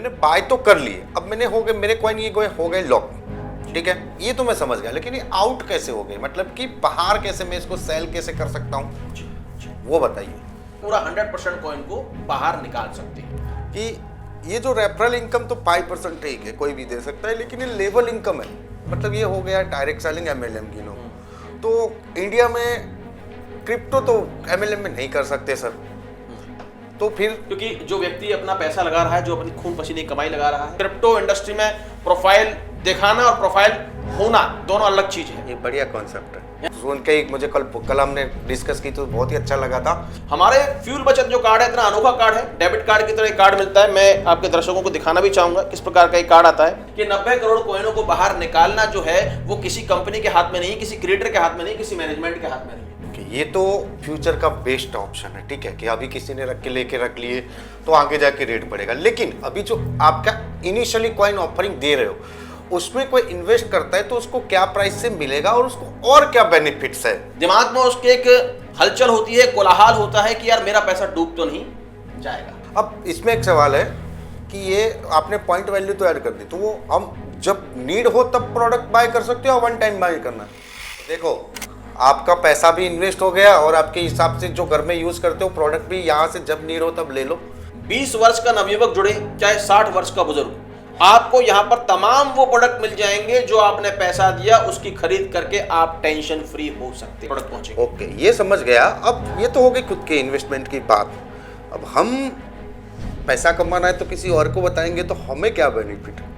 मैंने बाय तो कर लिए, अब मैंने हो गए, मेरे कॉइन ये हो गए लॉक, ठीक है, ये तो मैं समझ गया, लेकिन ये आउट कैसे हो गए, मतलब कि बाहर कैसे मैं इसको सेल कैसे कर सकता हूँ, वो बताइए। पूरा 100% कॉइन को बाहर निकाल सकते हैं। कि ये जो रेफरल इनकम तो 5% ठीक है, कोई भी दे सकता है, लेकिन ये लेवल इनकम है, मतलब ये हो गया डायरेक्ट सेलिंग MLM की नो। तो इंडिया में क्रिप्टो तो MLM में नहीं कर सकते सर, तो फिर क्योंकि जो व्यक्ति अपना पैसा लगा रहा है, जो अपनी खून पसीने की कमाई लगा रहा है, क्रिप्टो इंडस्ट्री में प्रोफाइल दिखाना और प्रोफाइल होना दोनों अलग चीज है। ये बढ़िया कॉन्सेप्ट है, सुन के मुझे कल हमने डिस्कस की तो बहुत ही अच्छा लगा था। हमारे फ्यूल बचत जो कार्ड है इतना अनोखा कार्ड है, डेबिट कार्ड की तरह एक कार्ड मिलता है। मैं आपके दर्शकों को दिखाना भी चाहूंगा किस प्रकार का एक कार्ड आता है कि 90 करोड़ कॉइनों को बाहर निकालना जो है वो किसी कंपनी के हाथ में नहीं, किसी क्रिएटर के हाथ में नहीं, किसी मैनेजमेंट के हाथ में नहीं। ये तो फ्यूचर का बेस्ट ऑप्शन है, ठीक है, कि अभी किसी ने रख लिए तो आगे जाके रेट बढ़ेगा, लेकिन अभी जो आपका इनिशियली कॉइन ऑफरिंग दे रहे हो उसमें कोई इन्वेस्ट करता है तो उसको क्या प्राइस से मिलेगा और उसको और क्या बेनिफिट्स है, दिमाग में उसके एक हलचल होती है, कोलाहल होता है कि यार मेरा पैसा डूब तो नहीं जाएगा। अब इसमें एक सवाल है कि ये आपने पॉइंट वैल्यू तो ऐड कर दी, तो वो हम जब नीड हो तब प्रोडक्ट बाय कर सकते हो, वन टाइम बाय करना। देखो आपका पैसा भी इन्वेस्ट हो गया और आपके हिसाब से जो घर में यूज करते हो प्रोडक्ट भी यहाँ से जब नीड हो तब ले लो। 20 वर्ष का नवयुवक जुड़े चाहे 60 वर्ष का बुजुर्ग, आपको यहाँ पर तमाम वो प्रोडक्ट मिल जाएंगे जो आपने पैसा दिया उसकी खरीद करके आप टेंशन फ्री हो सकते हैं। प्रोडक्ट पहुंचेंगे। ओके, ये समझ गया। अब ये तो हो गई खुद के इन्वेस्टमेंट की बात। अब हम पैसा कमाना है तो किसी और को बताएंगे तो हमें क्या बेनिफिट है?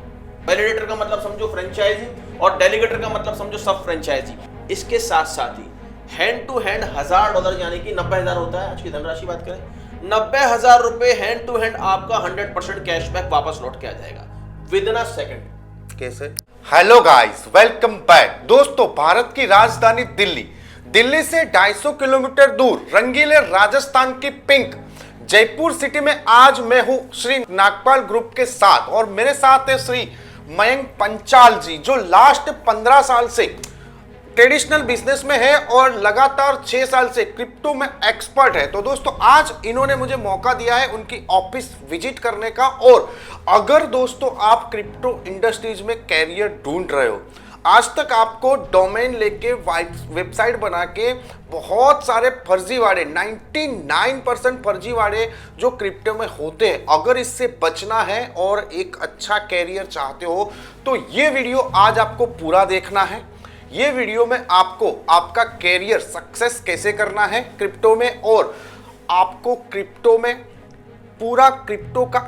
वैलिडेटर का मतलब समझो फ्रेंचाइजी और डेलीगेटर का मतलब समझो सब फ्रेंचाइजी। इसके साथ साथ ही हैंड टू हैंड $1000 यानी कि 90,000 होता है आज की धनराशि बात करें, 90,000 रुपए हैंड टू हैंड आपका 100% कैशबैक वापस लौट के आ जाएगा विद इन अ सेकंड। कैसे? Hello guys, welcome back. दोस्तों, भारत की राजधानी दिल्ली से 250 किलोमीटर दूर रंगीले राजस्थान की पिंक जयपुर सिटी में आज मैं हूं श्री नागपाल ग्रुप के साथ, और मेरे साथ है श्री मयंक पंचाल जी, जो लास्ट 15 साल से ट्रेडिशनल बिजनेस में है और लगातार 6 साल से क्रिप्टो में एक्सपर्ट है। तो दोस्तों, आज इन्होंने मुझे मौका दिया है उनकी ऑफिस विजिट करने का। और अगर दोस्तों आप क्रिप्टो इंडस्ट्रीज में कैरियर ढूंढ रहे हो, आज तक आपको डोमेन लेके वेबसाइट बना के बहुत सारे फर्जीवाड़े 99% फर्जीवाड़े जो क्रिप्टो में होते हैं, अगर इससे बचना है और एक अच्छा कैरियर चाहते हो तो ये वीडियो आज आपको पूरा देखना है। ये वीडियो में आपको आपका कैरियर सक्सेस कैसे करना है क्रिप्टो में, और आपको क्रिप्टो में पूरा क्रिप्टो का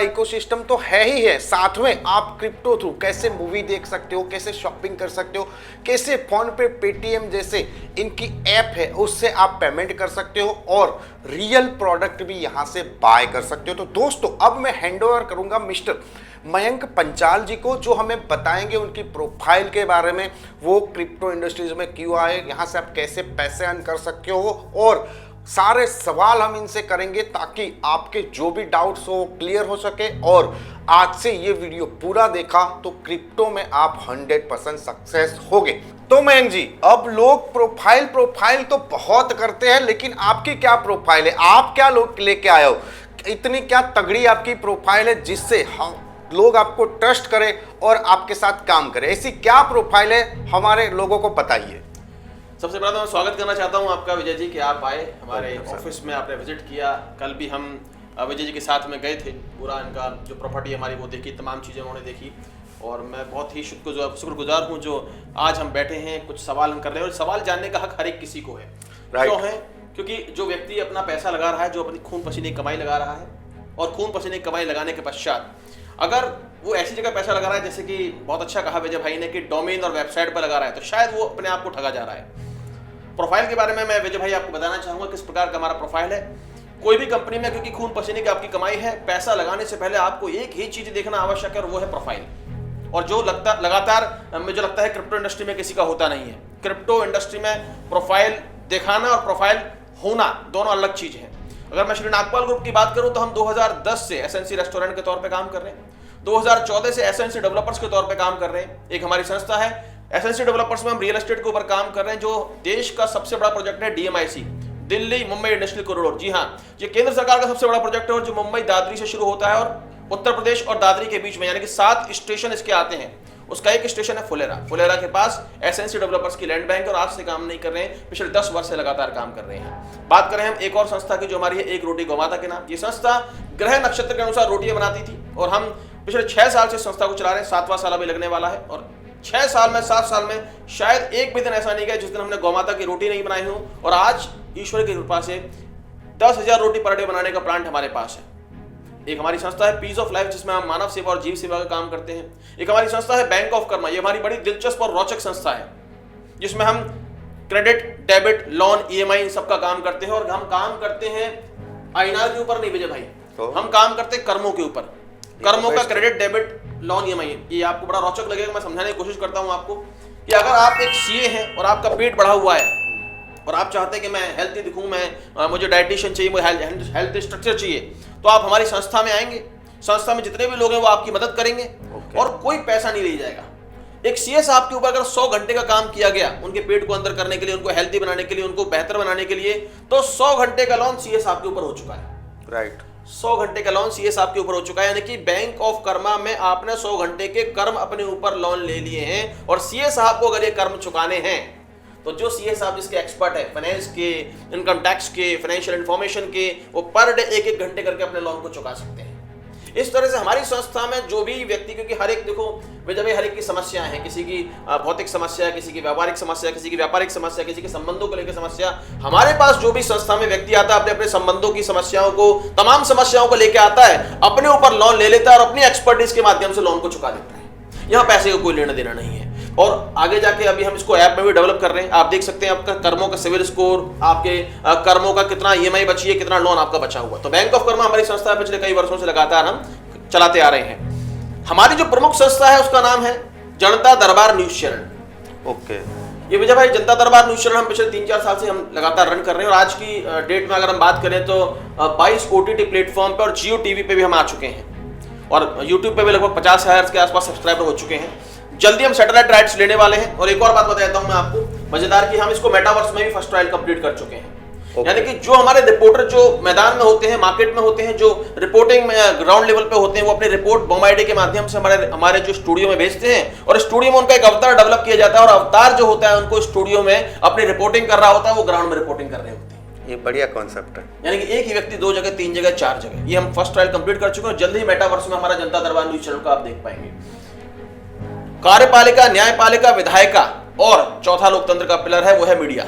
इकोसिस्टम तो है ही है, साथ में आप क्रिप्टो थ्रू कैसे मूवी देख सकते हो, कैसे शॉपिंग कर सकते हो, कैसे फोन पे पेटीएम जैसे इनकी ऐप है उससे आप पेमेंट कर सकते हो और रियल प्रोडक्ट भी यहां से बाय कर सकते हो। तो दोस्तों, अब मैं हैंड ओवर करूंगा मिस्टर मयंक पंचाल जी को, जो हमें बताएंगे उनकी प्रोफाइल के बारे में, वो क्रिप्टो इंडस्ट्रीज में क्यों आए, यहाँ से आप कैसे पैसे अर्न कर सकते हो, और सारे सवाल हम इनसे करेंगे ताकि आपके जो भी डाउट्स हो क्लियर हो सके। और आज से ये वीडियो पूरा देखा तो क्रिप्टो में आप 100% सक्सेस होगे। तो मयंक जी, अब लोग प्रोफाइल तो बहुत करते हैं, लेकिन आपकी क्या प्रोफाइल है? आप क्या लोग लेके आए हो? इतनी क्या तगड़ी आपकी प्रोफाइल है जिससे लोग आपको ट्रस्ट करें और आपके साथ काम करें? ऐसी क्या प्रोफाइल है, हमारे लोगों को बताइए। सबसे पहले तो मैं स्वागत करना चाहता हूं आपका विजय जी कि आप आए हमारे ऑफिस में, आपने विजिट किया। कल भी हम विजय जी के साथ में गए थे, पूरा इनका जो प्रॉपर्टी हमारी वो देखी, तमाम चीज़ें उन्होंने देखी, और मैं बहुत ही शुक्रगुजार हूं जो आज हम बैठे हैं, कुछ सवाल हम कर रहे हैं। और सवाल जानने का हक हर एक किसी को है। क्यों है? क्योंकि जो व्यक्ति अपना पैसा लगा रहा है, जो अपनी खून पसीने की कमाई लगा रहा है, और खून पसीने की कमाई लगाने के पश्चात अगर वो ऐसी जगह पैसा लगा रहा है, जैसे कि बहुत अच्छा कहा विजय भाई ने कि डोमेन और वेबसाइट पर लगा रहा है, तो शायद वो अपने आप को ठगा जा रहा है। प्रोफाइल के बारे में मैं विजय भाई आपको बताना चाहूंगा किस प्रकार का हमारा प्रोफाइल है। कोई भी कंपनी में, क्योंकि खून पसीने की आपकी कमाई है, पैसा लगाने से पहले आपको एक ही चीज देखना आवश्यक है, और वो है प्रोफाइल। और जो लगातार मुझे लगता है क्रिप्टो इंडस्ट्री में किसी का होता नहीं है। क्रिप्टो इंडस्ट्री में प्रोफाइल दिखाना और प्रोफाइल होना दोनों अलग चीज है। अगर मैं श्री नागपाल ग्रुप की बात करूं तो हम 2010 से एसएनसी रेस्टोरेंट के तौर पे काम कर रहे हैं, 2014 से एसएनसी डेवलपर्स के तौर पे काम कर रहे हैं। एक हमारी संस्था है एसएनसी डेवलपर्स में, हम रियल एस्टेट के ऊपर काम कर रहे हैं। जो देश का सबसे बड़ा प्रोजेक्ट है DMIC, Delhi Mumbai national corridor. जी हाँ, ये केंद्र सरकार का सबसे बड़ा प्रोजेक्ट है और जो मुंबई दादरी से शुरू होता है और उत्तर प्रदेश और दादरी के बीच में, यानी कि 7 स्टेशन इसके आते हैं। उसका एक स्टेशन है फुलेरा। फुलेरा के पास एसएनसी डेवलपर्स की लैंड बैंक और आज से काम नहीं कर रहे हैं, पिछले 10 वर्ष से लगातार काम कर रहे हैं। बात करें हम एक और संस्था की जो हमारी है, एक रोटी गौमाता के नाम। ये संस्था ग्रह नक्षत्र के अनुसार रोटियां बनाती थी और हम पिछले 6 साल से संस्था को चला रहे हैं। 7वां साल अभी लगने वाला है और 6 साल में 7 साल में शायद एक भी दिन ऐसा नहीं गया जिस दिन हमने गौमाता की रोटी नहीं बनाई हो। और आज ईश्वर की कृपा से 10,000 रोटी पर डे बनाने का प्लांट हमारे पास है। एक हमारी संस्था है पीस ऑफ लाइफ, जिसमें हम मानव सेवा और जीव सेवा का काम करते हैं। एक हमारी संस्था है बैंक ऑफ कर्मा। ये हमारी बड़ी दिलचस्प और रोचक संस्था है, जिसमें हम क्रेडिट, डेबिट, लोन, ईएमआई इन सब का काम करते हैं। और हम काम करते हैं आईएनआर के ऊपर नहीं विजय भाई, हम काम करते हैं कर्मों के ऊपर। कर्मों का क्रेडिट, डेबिट, लोन, ईएमआई। ये आपको बड़ा रोचक लगेगा, मैं समझाने की कोशिश करता हूं आपको कि अगर आप एक सीए हैं और आपका पेट बढ़ा हुआ है और आप चाहते हैं कि मैं हेल्थी दिखूं, मुझे डाइटिशियन चाहिए, मुझे हेल्थ स्ट्रक्चर चाहिए, तो आप हमारी संस्था में आएंगे। संस्था में जितने भी लोग हैं वो आपकी मदद करेंगे और कोई पैसा नहीं ले जाएगा। एक सीए साहब के ऊपर अगर 100 घंटे का काम किया गया उनके पेट को अंदर करने के लिए, उनको हेल्थी बनाने के लिए, उनको बेहतर बनाने के लिए, तो 100 घंटे का लोन सीए साहब के ऊपर हो चुका है। राइट, 100 घंटे का लोन सीए साहब के ऊपर हो चुका है। यानी कि बैंक ऑफ कर्मा में आपने 100 घंटे के कर्म अपने ऊपर लोन ले लिए हैं और सीए साहब को अगर ये कर्म चुकाने हैं तो जो सीए साहब जिसके एक्सपर्ट है फाइनेंस के, इनकम टैक्स के, फाइनेंशियल इंफॉर्मेशन के, वो पर डे 1-1 घंटे करके अपने लोन को चुका सकते हैं। इस तरह से हमारी संस्था में जो भी व्यक्ति, क्योंकि हर एक देखो जब हर एक की समस्या है, किसी की भौतिक समस्या, किसी की व्यावहारिक समस्या, किसी की व्यापारिक समस्या, किसी के संबंधों को लेकर समस्या, हमारे पास जो भी संस्था में व्यक्ति आता है अपने अपने संबंधों की समस्याओं को, तमाम समस्याओं को लेकर आता है, अपने ऊपर लोन ले लेता है और अपनी एक्सपर्टीज के माध्यम से लोन को चुका देता है। यहाँ पैसे का कोई लेना देना नहीं है। और आगे जाके अभी हम इसको ऐप में भी डेवलप कर रहे हैं। आप देख सकते हैं आपका कर्मों का सिविल स्कोर, आपके कर्मों का कितना ईएमआई बची है, कितना लोन आपका बचा हुआ। तो बैंक ऑफ कर्मा हमारी संस्था पिछले कई वर्षों से लगातार हम चलाते आ रहे हैं। हमारी जो प्रमुख संस्था है उसका नाम है जनता दरबार न्यूज चैनल। ओके, ये विजय भाई जनता दरबार न्यूज चैनल हम पिछले 3-4 साल से हम लगातार रन कर रहे हैं और आज की डेट में अगर हम बात करें तो 22 ओटीटी प्लेटफॉर्म पे और जियो टीवी पे भी हम आ चुके हैं और यूट्यूब पे भी लगभग 50,000 के आसपास सब्सक्राइबर हो चुके हैं। जल्दी हम सैटेलाइट राइट्स लेने वाले हैं। और एक और बात बताता हूं मैं आपको मजेदार की, हम इसको मेटावर्स में भी फर्स्ट ट्रायल कंप्लीट कर चुके हैं। यानी कि जो हमारे रिपोर्टर जो मैदान में होते हैं, मार्केट में होते हैं, जो रिपोर्टिंग में ग्राउंड लेवल पे होते हैं, वो अपनी रिपोर्ट बॉम्बाइडे के माध्यम से हमारे जो स्टूडियो में भेजते हैं और स्टूडियो में उनका एक अवतार डेवलप किया जाता है और अवतार जो होता है उनको स्टूडियो में अपनी रिपोर्टिंग कर रहा होता है, वो ग्राउंड में रिपोर्टिंग कर रहे होते हैं। ये बढ़िया कॉन्सेप्ट है। यानी कि एक ही व्यक्ति 2 जगह, 3 जगह, 4 जगह, ये हम फर्स्ट ट्रायल कंप्लीट कर चुके हैं। जल्दी ही मेटावर्स में हमारा जनता दरबार न्यूज चैनल को आप देख पाएंगे। कार्यपालिका, न्यायपालिका, विधायिका और चौथा लोकतंत्र का पिलर है वो है मीडिया।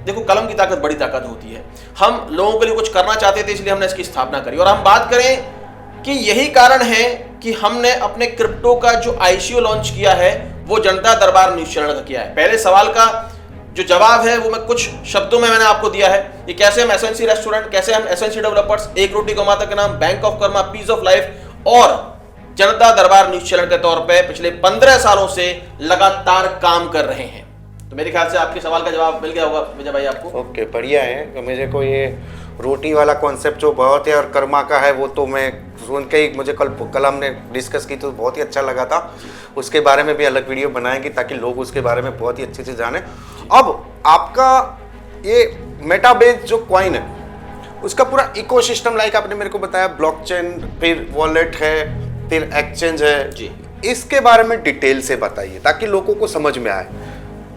देखो कलम की ताकत बड़ी ताकत होती है। हम लोगों के लिए कुछ करना चाहते थे इसलिए हमने इसकी स्थापना करी। और हम बात करें कि यही कारण है कि हमने अपने क्रिप्टो का जो आईसीओ लॉन्च किया है वो जनता दरबार न्यूज चैनल का किया है। पहले सवाल का जो जवाब है वो मैं कुछ शब्दों में मैंने आपको दिया है कि कैसे हम एसएनसी रेस्टोरेंट, कैसे हम एसएनसी डेवलपर्स, एक रोटी गौमाता के नाम, bank of karma, peace of life और जनता दरबार न्यूज चैनल के तौर पे पिछले 15 सालों से लगातार काम कर रहे हैं। तो मेरे ख्याल से आपके सवाल का जवाब मिल गया होगा विजय भाई आपको। ओके, बढ़िया है। तो मुझे को ये रोटी वाला कॉन्सेप्ट जो बहुत है और कर्मा का है वो तो मैं सुन के ही, मुझे कल हमने डिस्कस की तो बहुत ही अच्छा लगा था। उसके बारे में भी अलग वीडियो बनाएंगे ताकि लोग उसके बारे में बहुत ही अच्छे से जाने। अब आपका ये मेटाबेस जो कॉइन है उसका पूरा इकोसिस्टम, लाइक आपने मेरे को बताया ब्लॉकचेन, फिर वॉलेट है, फिर एक्सचेंज है जी, इसके बारे में डिटेल से बताइए ताकि लोगों को समझ में आए।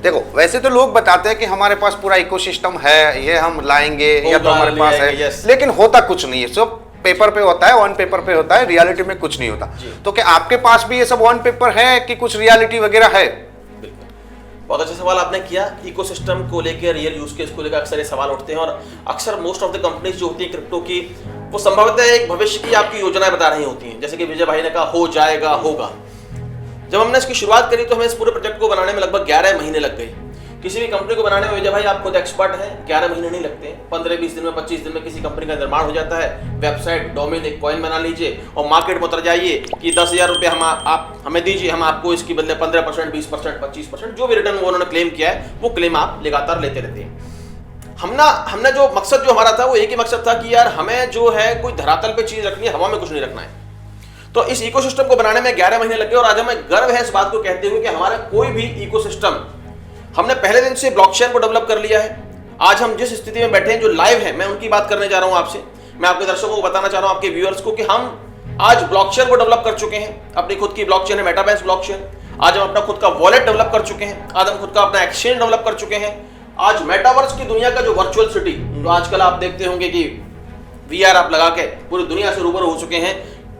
देखो वैसे तो लोग बताते हैं कि हमारे पास पूरा इकोसिस्टम है, ये हम लाएंगे या तो हमारे पास है, लेकिन होता कुछ नहीं है। सब पेपर पे होता है, ऑन पेपर पे होता है, रियलिटी में कुछ नहीं होता। तो क्या आपके पास भी ये सब ऑन पेपर है कि कुछ रियलिटी वगैरह है? बहुत अच्छा सवाल आपने किया। इकोसिस्टम को लेकर, रियल यूज केस को लेकर अक्सर ये सवाल उठते हैं और अक्सर मोस्ट ऑफ द कंपनीज जो होती है क्रिप्टो की, वो संभवतः एक भविष्य की आपकी योजनाएं बता रही होती हैं। जैसे कि विजय भाई ने कहा हो जाएगा, होगा। जब हमने इसकी शुरुआत करी तो हमें इस पूरे प्रोजेक्ट को बनाने में लगभग 11 महीने लग गए। किसी भी कंपनी को बनाने में विजय भाई आप खुद एक्सपर्ट हैं, 11 महीने नहीं लगते। 15-20 दिन में, 25 दिन में किसी कंपनी का निर्माण हो जाता है। वेबसाइट, डोमेन, एक कॉइन बना लीजिए और मार्केट में उतर जाइए कि 10,000 रुपये आप हमें दीजिए, हम आपको इसकी बदले 15%, 20%, 25% जो भी रिटर्न उन्होंने क्लेम किया है वो क्लेम आप लगातार लेते रहते हैं। हमने जो मकसद जो हमारा था वो एक ही मकसद था कि यार हमें जो है कोई धरातल पे चीज रखनी है, हवा में कुछ नहीं रखना है। तो इस इकोसिस्टम को बनाने में 11 महीने लगे और आज हमें गर्व है इस बात को कहते हुए कि हमारा कोई भी इकोसिस्टम, हमने पहले दिन से ब्लॉकचेन को डेवलप कर लिया है। आज हम जिस स्थिति में बैठे हैं, जो लाइव है, मैं उनकी बात करने जा रहा हूं आपसे। मैं आपके दर्शकों को बताना चाह रहा हूं, आपके व्यूअर्स को, कि हम आज ब्लॉकचेन को डेवलप कर चुके हैं। अपनी खुद की ब्लॉकचेन है मेटाबैंक्स ब्लॉकचेन। आज हम अपना खुद का वॉलेट डेवलप कर चुके हैं। आज हम खुद का अपना एक्सचेंज डेवलप कर चुके हैं। आज मेटावर्स की दुनिया का जो वर्चुअल सिटी, जो आजकल आप देखते होंगे कि VR आप लगा के पूरी दुनिया से रूबरू हो चुके हैं,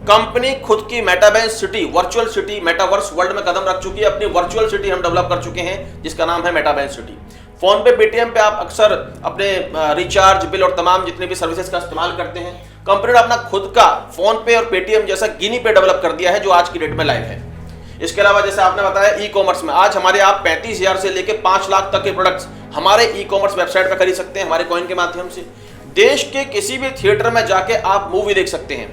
कंपनी खुद की metabanks city, virtual city, metaverse world में कदम रख चुकी है। अपनी वर्चुअल सिटी हम डेवलप कर चुके हैं जिसका नाम है मेटाबैंक्स सिटी। फोन पे, पेटीएम पे आप अक्सर अपने रिचार्ज, बिल और तमाम जितने भी सर्विसेज का इस्तेमाल करते हैं। कंपनी ने अपना खुद का फोन पे और पेटीएम जैसा गिनी पे डेवलप कर दिया है, जो आज की डेट में लाइव है। इसके अलावा जैसे आपने बताया, ई कॉमर्स में आज हमारे आप 35,000 से लेकर 5 लाख तक के प्रोडक्ट्स हमारे ई कॉमर्स वेबसाइट पर खरीद सकते हैं, हमारे कॉइन के माध्यम से। देश के किसी भी थिएटर में जाके आप मूवी देख सकते हैं।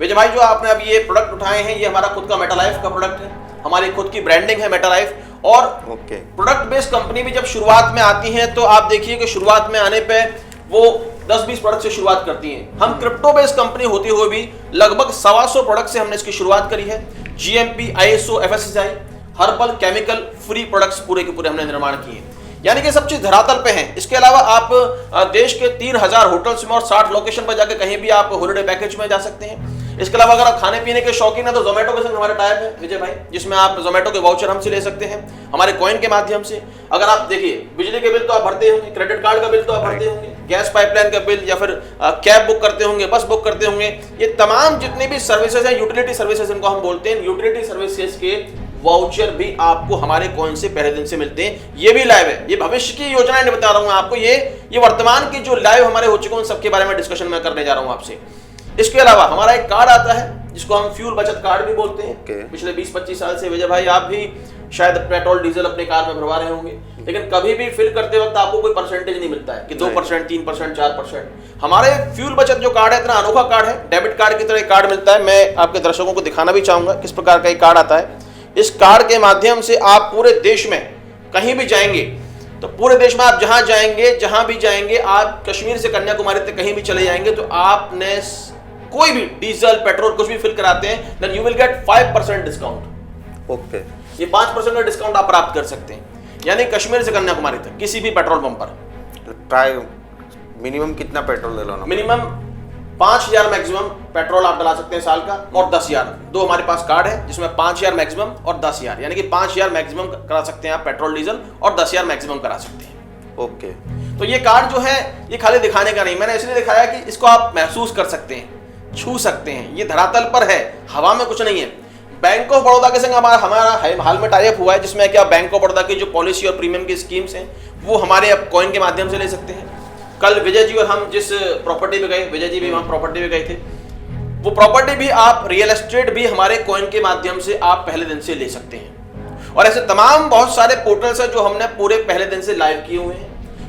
विजय भाई, जो आपने अब ये प्रोडक्ट उठाए हैं, ये हमारा खुद का मेटालाइफ का प्रोडक्ट है, हमारी खुद की ब्रांडिंग है मेटालाइफ। और प्रोडक्ट बेस्ड कंपनी भी जब शुरुआत में आती है तो आप देखिए कि शुरुआत में आने पे वो 10-20 प्रोडक्ट से शुरुआत करती हैं। हम क्रिप्टो बेस्ड कंपनी होती हुए भी लगभग 125 प्रोडक्ट से हमने इसकी शुरुआत करी है। GMP, ISO, FSSAI, herbal, chemical free products पूरे के पूरे हमने निर्माण किए हैं। यानी कि सब चीज धरातल पे है। इसके अलावा आप देश के 3,000 होटल्स में और 60 लोकेशन पर जाकर कहीं भी आप हॉलिडे पैकेज में जा सकते हैं। इसके अलावा अगर आप खाने पीने के शौकीन है तो जोमेटो के संग हमारा टाइप है विजय भाई, जिसमें आप जोमेटो के वाउचर हमसे ले सकते हैं हमारे कॉइन के माध्यम से। अगर आप देखिए, बिजली के बिल तो आप भरते होंगे, क्रेडिट कार्ड का बिल तो आप भरते होंगे, गैस पाइपलाइन का बिल, या फिर कैब बुक करते होंगे, बस बुक करते होंगे। ये तमाम जितने भी सर्विसेज हैं, यूटिलिटी सर्विसेज इनको हम बोलते हैं, यूटिलिटी सर्विसेज के वाउचर भी आपको हमारे कॉइन से पहले दिन से मिलते हैं। ये भी लाइव है, ये भविष्य की योजनाएं नहीं बता रहा हूं आपको, ये वर्तमान की जो लाइव हमारे हो चुके हैं उन सबके बारे में डिस्कशन मैं करने जा रहा हूं आपसे। इसके अलावा हमारा एक कार्ड आता है जिसको हम फ्यूल बचत कार्ड भी बोलते हैं। पिछले 20-25 साल से विजय भाई आप भी शायद पेट्रोल डीजल अपने कार में भरवा रहे होंगे, लेकिन कभी भी फिल करते वक्त आपको कोई परसेंटेज नहीं मिलता है कि 2%, 3%, 4%। हमारे फ्यूल बचत जो कार्ड है, इतना अनोखा कार्ड है, डेबिट कार्ड की तरह कार्ड मिलता है। मैं आपके दर्शकों को दिखाना भी चाहूंगा किस प्रकार का एक कार्ड आता है। इस कार्ड के माध्यम से आप पूरे देश में कहीं भी जाएंगे, तो पूरे देश में आप जहां जाएंगे, जहां भी जाएंगे, आप कश्मीर से कन्याकुमारी तक कहीं भी चले जाएंगे, तो आपने कोई भी डीजल, पेट्रोल कुछ भी फिल कराते हैं, then you will get 5% discount. Okay, ये 5% का डिस्काउंट आप प्राप्त कर सकते हैं, यानी कश्मीर से कन्याकुमारी तक किसी भी पेट्रोल पंप पर। मिनिमम कितना पेट्रोल डलाना? मिनिमम 5,000 मैक्सिमम पेट्रोल आप डला सकते हैं साल का, और 10,000। दो हमारे पास कार्ड है जिसमें 5,000 मैक्सिमम और 10,000, यानी कि 5,000 मैक्सिमम करा सकते हैं आप पेट्रोल डीजल, और 10,000 मैक्सिमम करा सकते हैं। ओके, तो ये कार्ड जो है ये खाली दिखाने का नहीं, मैंने इसलिए दिखाया कि इसको आप महसूस कर सकते हैं, छू सकते हैं। ये धरातल पर है, हवा में कुछ नहीं है। बैंक ऑफ बड़ौदा के संग हमारा हाल में टाई अप हुआ है, जिसमें क्या बैंक ऑफ बड़ौदा की जो पॉलिसी और प्रीमियम की स्कीम्स हैं वो हमारे अब कॉइन के माध्यम से ले सकते हैं। कल विजय जी और हम जिस प्रॉपर्टी पे गए, विजय जी भी वहां प्रॉपर्टी पे गए थे, वो प्रॉपर्टी भी आप, रियल एस्टेट भी हमारे कॉइन के माध्यम से आप पहले दिन से ले सकते हैं। और ऐसे तमाम बहुत सारे पोर्टल्स हैं जो हमने पूरे पहले दिन से लाइव किए हुए हैं।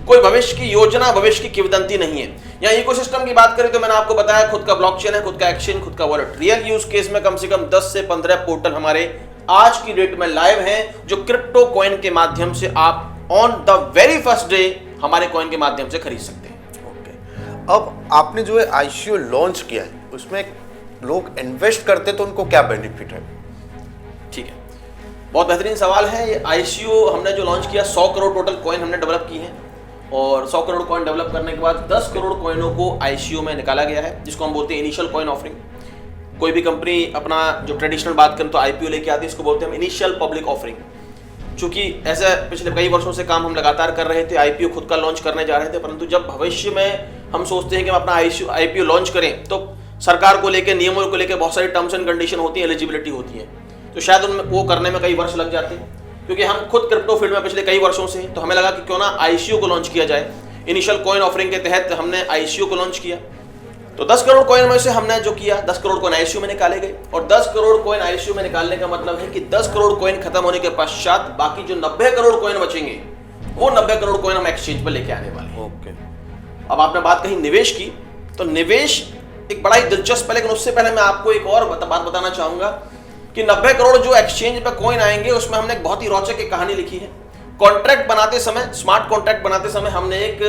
कोई भविष्य की योजना, भविष्य की किंवदंती नहीं है। या इकोसिस्टम की बात करें तो मैंने आपको बताया, खुद का ब्लॉकचेन है, खुद का एक्सचेंज, खुद का वॉलेट। रियल यूज केस में कम से कम 10 से 15 पोर्टल हमारे आज की डेट में लाइव हैं, जो क्रिप्टो कॉइन के माध्यम से आप on the very first day हमारे कॉइन के माध्यम से खरीद सकते हैं। ओके, अब आपने जो है ICO लॉन्च किया है, उसमें लोग इन्वेस्ट करते तो उनको क्या बेनिफिट है? ठीक है, बहुत बेहतरीन सवाल है। ये ICO हमने जो लॉन्च किया, 100 करोड़ टोटल कॉइन हमने डेवलप की है, और 100 करोड़ कॉइन डेवलप करने के बाद 10 करोड़ कॉइनों को ICO में निकाला गया है, जिसको हम बोलते हैं इनिशियल कॉइन ऑफरिंग। कोई भी कंपनी अपना जो ट्रेडिशनल बात करें तो IPO लेके आती है, इसको बोलते हैं इनिशियल पब्लिक ऑफरिंग। चूंकि ऐसा पिछले कई वर्षों से काम हम लगातार कर रहे थे, IPO खुद का लॉन्च करने जा रहे थे, परंतु जब भविष्य में हम सोचते हैं कि हम अपना IPO लॉन्च करें, तो सरकार को लेकर, नियमों को लेकर बहुत सारी टर्म्स एंड कंडीशन होती है, एलिजिबिलिटी होती है, तो शायद उनमें वो करने में कई वर्ष लग जाते हैं। क्योंकि हम खुद क्रिप्टो फील्ड में पिछले कई वर्षों से, तो हमें लगा कि क्यों ना ICO को लॉन्च किया जाए। इनिशियल कॉइन ऑफरिंग के तहत हमने ICO को लॉन्च किया। तो 10 करोड़ कॉइन में से हमने जो किया, 10 करोड़ कॉइन ICO में निकाले गए, और 10 करोड़ कॉइन ICO में निकालने का मतलब है कि 10 करोड़ कॉइन खत्म होने के पश्चात बाकी जो 90 करोड़ कॉइन बचेंगे, वो 90 करोड़ कॉइन हम एक्सचेंज पर लेके आने वाले हैं। ओके, अब आपने बात कही निवेश की, तो निवेश एक बड़ा ही दिलचस्प है, लेकिन उससे पहले मैं आपको एक और बात बताना चाहूंगा कि 90 करोड़ जो एक्सचेंज पे कॉइन आएंगे, उसमें हमने एक बहुत ही रोचक एक कहानी लिखी है। कॉन्ट्रैक्ट बनाते समय, स्मार्ट कॉन्ट्रैक्ट बनाते समय हमने एक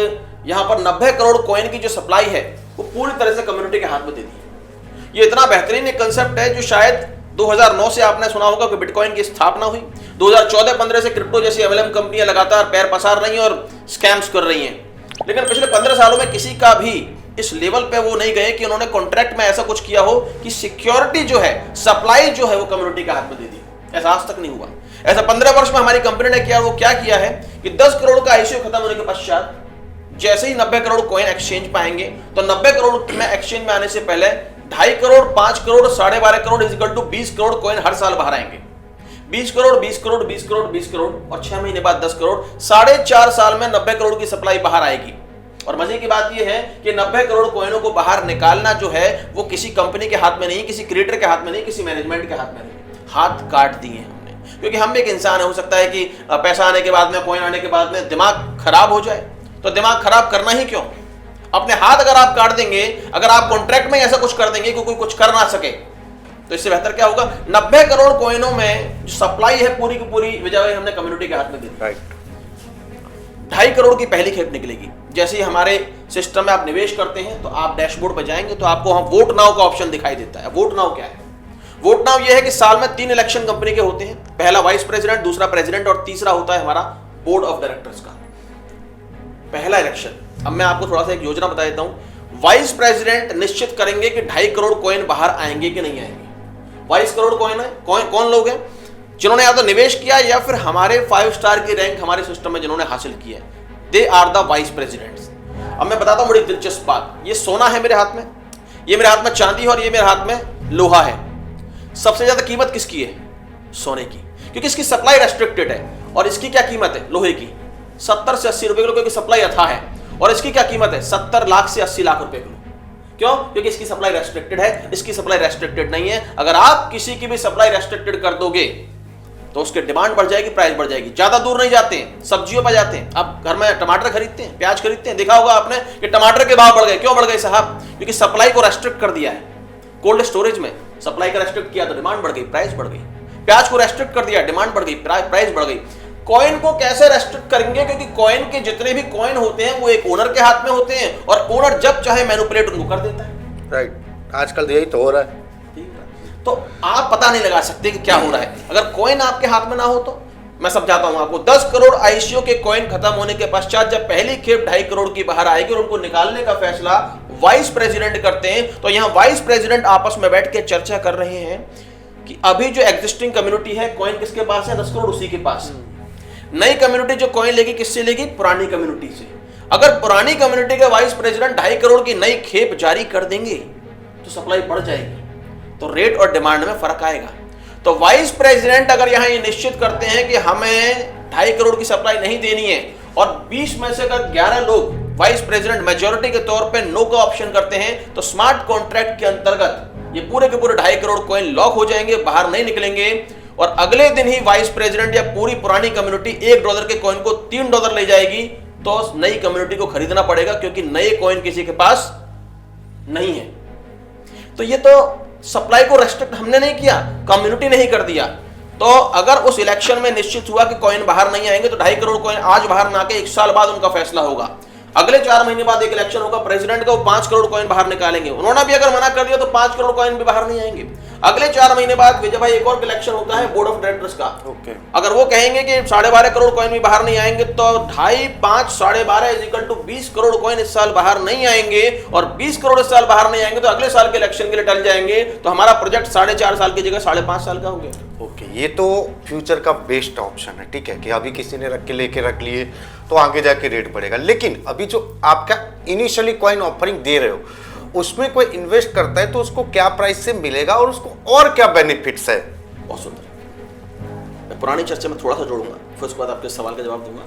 यहाँ पर 90 करोड़ कॉइन की जो सप्लाई है वो पूरी तरह से कम्युनिटी के हाथ में दे दी है। ये इतना बेहतरीन एक कंसेप्ट है जो शायद 2009 से आपने सुना होगा कि बिटकॉइन की स्थापना हुई। 2014-15 से क्रिप्टो जैसी MLM कंपनियां लगातार पैर पसार रही हैं और स्कैम्स कर रही हैं। लेकिन पिछले 15 सालों में किसी का भी इस लेवल पे वो नहीं गए कि उन्होंने कॉन्ट्रैक्ट में ऐसा कुछ किया हो कि सिक्योरिटी जो है, सप्लाई जो है वो कम्युनिटी के हाथ में दे दी। ऐसा आज तक नहीं हुआ। ऐसा 15 वर्ष में हमारी कंपनी ने किया, वो क्या किया है कि 10 करोड़ का आईसीयू खत्म होने के पश्चात जैसे ही 90 करोड़ कॉइन एक्सचेंज पाएंगे, तो 90 करोड़ में एक्सचेंज में आने से पहले 2.5 crore, 5 crore, 12.5 crore is equal to 20 crore coin हर साल बाहर आएंगे। 20 करोड़, 20 करोड़, 20 करोड़, 20 करोड़ और 6 महीने बाद 10 करोड़, 4.5 साल में 90 करोड़ की सप्लाई बाहर आएगी। और मजे की बात यह है कि 90 करोड़ कॉइनों को बाहर निकालना जो है वो किसी कंपनी के हाथ में नहीं, किसी क्रिएटर के हाथ में नहीं, किसी मैनेजमेंट के हाथ में नहीं, हाथ काट दिए हमने। क्योंकि हम भी एक इंसान है, हो सकता है कि पैसा आने के बाद में, कॉइन आने के बाद में दिमाग खराब हो जाए, तो दिमाग खराब करना ही क्यों? अपने हाथ अगर आप काट देंगे, अगर आप कॉन्ट्रैक्ट में ऐसा कुछ कर देंगे कि कोई कुछ कर ना सके, तो इससे बेहतर क्या होगा? 90 करोड़ कॉइनों में जो सप्लाई है पूरी की पूरी विजय हमने कम्युनिटी के हाथ में दे दी। राइट। 2.5 करोड़ की पहली खेप निकलेगी। जैसे ही हमारे सिस्टम में आप निवेश करते हैं तो आप डैशबोर्ड पर जाएंगे तो आपको वहां वोट नाउ का ऑप्शन दिखाई देता है। वोट नाउ क्या है? वोट नाउ यह है कि साल में 3 इलेक्शन कंपनी के होते हैं, पहला वाइस प्रेसिडेंट, दूसरा प्रेसिडेंट और तीसरा होता है हमारा बोर्ड ऑफ डायरेक्टर्स का पहला इलेक्शन। अब मैं आपको थोड़ा सा एक योजना बता देता हूं। वाइस प्रेसिडेंट निश्चित करेंगे कि 2.5 करोड़ कॉइन बाहर आएंगे कि नहीं आएंगे। 22 करोड़ कॉइन है, कौन लोग हैं? जिन्होंने या तो निवेश किया या फिर हमारे 5 स्टार की रैंक हमारे सिस्टम में जिन्होंने हासिल किया है, they are the vice presidents. अब मैं बताता हूं बड़ी दिलचस्प बात। ये सोना है मेरे हाथ में, ये मेरे हाथ में चांदी है और ये मेरे हाथ में लोहा है। सबसे ज्यादा कीमत किसकी है? सोने की, क्योंकि इसकी सप्लाई रेस्ट्रिक्टेड है। और इसकी क्या कीमत है? लोहे की 70 से 80 रुपए किलो, क्योंकि सप्लाई अथा है। और इसकी क्या कीमत है? 70 लाख से 80 लाख रुपए किलो। क्यों? क्योंकि इसकी सप्लाई रेस्ट्रिक्टेड है, इसकी सप्लाई रेस्ट्रिक्टेड नहीं है। अगर आप किसी की भी सप्लाई रेस्ट्रिक्टेड कर दोगे तो उसकी डिमांड बढ़ जाएगी, प्राइस बढ़ जाएगी। ज्यादा दूर नहीं जाते हैं, सब्जियों पर जाते हैं। आप घर में टमाटर खरीदते हैं, प्याज खरीदते हैं, देखा होगा आपने कि टमाटर के भाव बढ़ गए। क्यों बढ़ गए साहब? क्योंकि सप्लाई को रेस्ट्रिक्ट कर दिया है। कोल्ड स्टोरेज में सप्लाई का रेस्ट्रिक्ट किया तो डिमांड बढ़ गई, प्राइस बढ़ गई। प्याज को रेस्ट्रिक्ट कर दिया, डिमांड बढ़ गई, प्राइस बढ़ गई। कॉइन को कैसे रेस्ट्रिक्ट करेंगे? क्योंकि कॉइन के जितने भी कॉइन होते हैं वो एक ओनर के हाथ में होते हैं और ओनर जब चाहे मैनिपुलेट उनको कर देता है। राइट। आजकल यही तो हो रहा है। तो आप पता नहीं लगा सकते कि क्या हो रहा है अगर कॉइन आपके हाथ में ना हो। तो मैं समझाता हूं आपको। 10 करोड़ आईसीयू के कॉइन खत्म होने के पश्चात जब पहली खेप 2.5 करोड़ की बाहर आएगी और उनको निकालने का फैसला वाइस प्रेसिडेंट करते हैं, तो यहां वाइस प्रेसिडेंट आपस में बैठ के चर्चा कर रहे हैं कि अभी जो एग्जिस्टिंग कम्युनिटी है, कॉइन किसके पास है? 10 करोड़ उसी के पास। नई कम्युनिटी जो कॉइन लेगी किससे लेगी? पुरानी कम्युनिटी से। अगर पुरानी कम्युनिटी के वाइस प्रेसिडेंट 2.5 करोड़ की नई खेप जारी कर देंगे तो सप्लाई बढ़ जाएगी, तो रेट और डिमांड में फर्क आएगा। तो वाइस प्रेसिडेंट अगर यहां ये निश्चित करते हैं कि हमें 2.5 करोड़ की सप्लाई नहीं देनी है और 20 में से अगर 11 लोग वाइस प्रेसिडेंट मेजॉरिटी के तौर पे नो का ऑप्शन करते हैं, तो स्मार्ट कॉन्ट्रैक्ट के अंतर्गत ये पूरे के पूरे 2.5 करोड़ कॉइन लॉक हो जाएंगे, बाहर नहीं निकलेंगे। और अगले दिन ही वाइस प्रेसिडेंट या पूरी पुरानी कम्युनिटी $1 के कॉइन को $3 ले जाएगी, तो नई कम्युनिटी को खरीदना पड़ेगा क्योंकि नए कॉइन किसी के पास नहीं है। तो ये तो सप्लाई को रेस्ट्रिक्ट हमने नहीं किया, कम्युनिटी नहीं कर दिया। तो अगर उस इलेक्शन में निश्चित हुआ कि कॉइन बाहर नहीं आएंगे तो 2.5 करोड़ कॉइन आज बाहर ना के 1 साल बाद उनका फैसला होगा। अगले 4 महीने बाद एक इलेक्शन होगा प्रेसिडेंट का, वो 5 करोड़ कॉइन बाहर निकालेंगे। उन्होंने भी अगर मना कर दिया तो 5 करोड़ कॉइन भी बाहर नहीं आएंगे। अगले 4 महीने बाद विजय भाई एक और इलेक्शन होता है बोर्ड ऑफ डायरेक्टर्स का। अगर वो कहेंगे कि 12.5 करोड़ कॉइन भी बाहर नहीं आएंगे तो 2.5, 5, 12.5 is equal to 20 crore coin इस साल बाहर नहीं आएंगे और 20 करोड़ इस साल बाहर नहीं आएंगे तो अगले साल के इलेक्शन के लिए टल जाएंगे। तो हमारा प्रोजेक्ट 4.5 साल की जगह 5.5 साल का हो गया। ओके, ये तो फ्यूचर का बेस्ट ऑप्शन है। ठीक है कि अभी किसी ने लेके रख लिए तो आगे जाके रेट बढ़ेगा। लेकिन अभी जो आपका इनिशियली कॉइन ऑफरिंग दे रहे हो उसमें कोई इन्वेस्ट करता है तो उसको क्या प्राइस से मिलेगा और उसको और क्या बेनिफिट्स है? बहुत सुंदर। मैं पुरानी चर्चा में थोड़ा सा जोड़ूंगा, फिर उसके बाद आपके सवाल का जवाब दूंगा।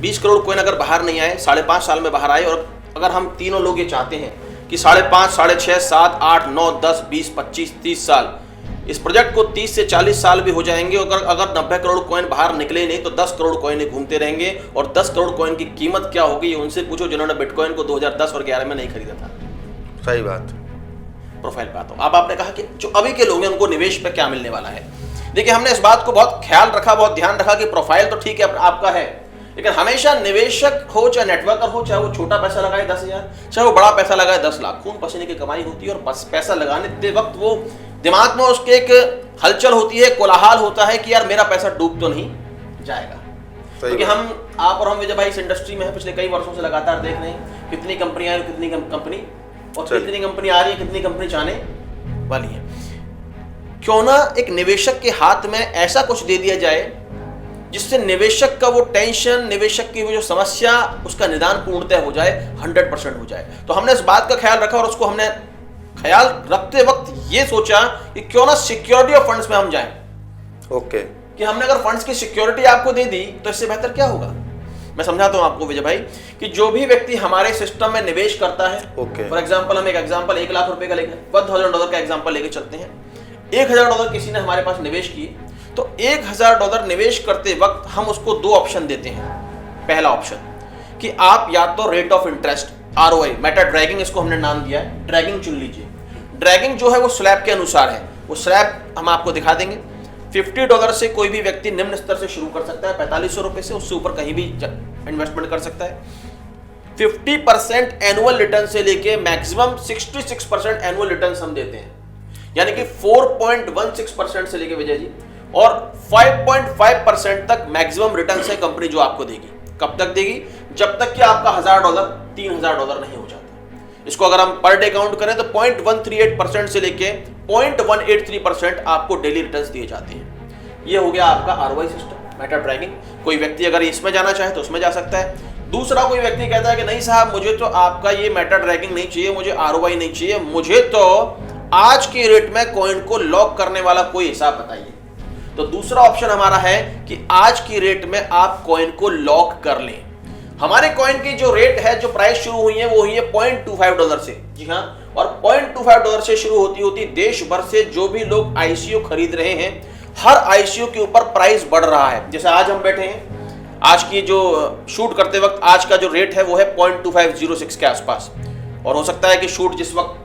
20 करोड़ कॉइन अगर बाहर नहीं आए, 5.5 साल में बाहर आए, और अगर हम तीनों लोग ये चाहते हैं कि 5.5, 6.5, 7, 8, 9, 10, 20, 25, 30 साल, इस प्रोजेक्ट को 30 से 40 साल भी हो जाएंगे। अगर 90 करोड़ कॉइन बाहर निकले नहीं तो 10 करोड़ कॉइन घूमते रहेंगे। और 10 करोड़ कॉइन की कीमत क्या होगी ये उनसे पूछो जिन्होंने बिटकॉइन को 2010 और 11 में नहीं खरीदा था। सही बात। प्रोफाइल पे आता हूं। अब आपने कहा कि जो अभी के लोग हैं उनको निवेश पे क्या मिलने वाला है। देखिए, हमने इस बात को बहुत ख्याल रखा, बहुत ध्यान रखा कि प्रोफाइल तो ठीक है आपका है, लेकिन हमेशा निवेशक हो चाहे नेटवर्कर हो, चाहे वो छोटा पैसा लगाए 10,000, चाहे वो बड़ा पैसा लगाए 10 लाख, खून पसीने की कमाई होती है। और बस पैसा लगाने के वक्त वो दिमाग में उसके एक हलचल होती है, कोलाहल होता है कि यार मेरा पैसा डूब तो नहीं जाएगा। क्योंकि हम आप और हम विजय भाई इस इंडस्ट्री में है, पिछले कई वर्षों से लगातार देख रहे हैं कितनी कंपनियां हैं, कितनी कंपनी और कितनी कंपनी आ रही है, कितनी कंपनी जाने वाली है। क्यों ना एक निवेशक के हाथ में ऐसा कुछ दे दिया जाए जिससे निवेशक का वो टेंशन, निवेशक की वो जो समस्या, उसका निदान पूर्णतः हो जाए, 100% हो जाए। तो हमने इस बात का ख्याल रखा और उसको हमने ख्याल रखते वक्त ये सोचा कि क्यों ना सिक्योरिटी ऑफ फंड्स में हम जाएं। ओके। कि हमने अगर फंड्स की सिक्योरिटी आपको दे दी तो इससे बेहतर क्या होगा। मैं समझाता हूं आपको विजय भाई कि जो भी व्यक्ति हमारे सिस्टम में निवेश करता है, फॉर एग्जांपल हम एक एग्जांपल 1 लाख रुपए का लेके $1,000 का एग्जांपल लेके चलते हैं। $1,000 किसी ने हमारे पास निवेश किए तो $1,000 निवेश करते वक्त हम उसको 2 ऑप्शन देते हैं। पहला ऑप्शन कि आप या तो rate of interest ROI, Meta dragging इसको हमने नाम दिया है, ड्रैगिंग चुन लीजिए। ड्रैगिंग जो है वो स्लैब के अनुसार है, वो स्लैब हम आपको दिखा देंगे। $50 से कोई भी व्यक्ति निम्न स्तर से शुरू कर सकता है, ₹4500 से, उससे ऊपर कहीं भी इन्वेस्टमेंट कर सकता है। 50% एनुअल रिटर्न से लेके मैक्सिमम 66% एनुअल रिटर्न हम देते हैं, यानी कि 4.16% से लेके विजय जी और 5.5% तक मैक्सिमम रिटर्न है कंपनी जो आपको देगी। कब तक देगी? जब तक कि आपका $1,000 $3,000 नहीं हो जाता। इसको अगर हम पर डे काउंट करें तो 0.138% से लेके 0.183% आपको डेली रिटर्न्स दिए जाते हैं। ये हो गया आपका ROI सिस्टम, मेटा ड्रैगिंग। कोई व्यक्ति अगर इसमें जाना चाहे तो उसमें जा सकता है। दूसरा कोई व्यक्ति कहता है कि नहीं साहब, मुझे तो आपका ये मेटा ड्रैगिंग नहीं चाहिए, मुझे ROI नहीं चाहिए, मुझे तो आज के रेट में कॉइन को लॉक करने वाला कोई हिसाब बताइए। तो दूसरा ऑप्शन हमारा है कि आज की रेट में आप कॉइन को लॉक कर लें। हमारे कॉइन की जो रेट है, जो प्राइस शुरू हुई है, वो हुई है $0.25 से। जी हाँ, और $0.25 से शुरू होती देश भर से जो भी लोग ICO खरीद रहे हैं, हर ICO के ऊपर प्राइस बढ़ रहा है। जैसे आज हम बैठे हैं, आज की जो शूट करते वक्त आज का जो रेट है वो है 0.2506 के आसपास, और हो सकता है कि शूट जिस वक्त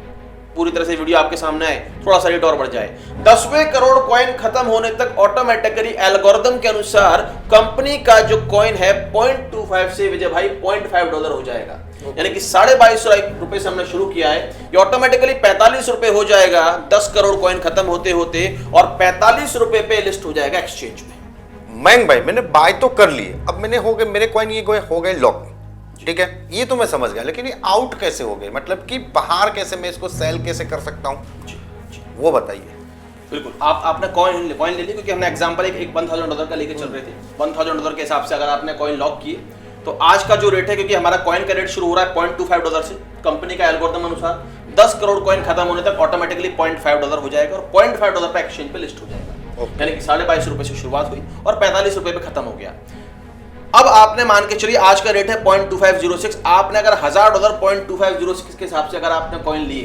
पूरी तरह से वीडियो आपके सामने आए थोड़ा सा रेट और बढ़ जाए। 10वें करोड़ कॉइन खत्म होने तक ऑटोमेटिकली एल्गोरिथम के अनुसार कंपनी का जो कॉइन है 0.25 से विजय भाई $0.5 हो जाएगा। यानी कि $2,250 से हमने शुरू किया है, ये ऑटोमेटिकली ₹45 हो जाएगा 10 करोड़ कॉइन खत्म होते होते, और ₹45 पे लिस्ट हो जाएगा एक्सचेंज में। मयंक भाई, मैंने बाय तो कर लिए, अब मैंने हो गए मेरे कॉइन, ये हो गए लॉक, ठीक है, ये तो मैं समझ गया, लेकिन ये आउट कैसे हो गए? मतलब कि बाहर कैसे मैं इसको सेल कैसे कर सकता हूँ, वो बताइए। बिल्कुल, आपने कॉइन ले ली, क्योंकि हमने एग्जांपल एक $1,000 का लेके चल रहे थे। $1,000 के हिसाब से अगर आपने कॉइन लॉक किए तो आज का जो रेट है, क्योंकि हमारा कॉइन का रेट शुरू हो रहा है $0.25 से, कंपनी का एल्गोरिथम अनुसार 10 करोड़ कॉइन खत्म होने तक ऑटोमेटिकली $0.5 हो जाएगा, और $0.5 पे एक्सचेंज पे लिस्ट हो जाएगा। यानी कि ₹22.5 से शुरुआत हुई और ₹45 पे खत्म हो गया। अब आपने मान के चलिए आज का रेट है 0.2506, आपने अगर $1,000 0.2506 के हिसाब से अगर आपने कॉइन लिए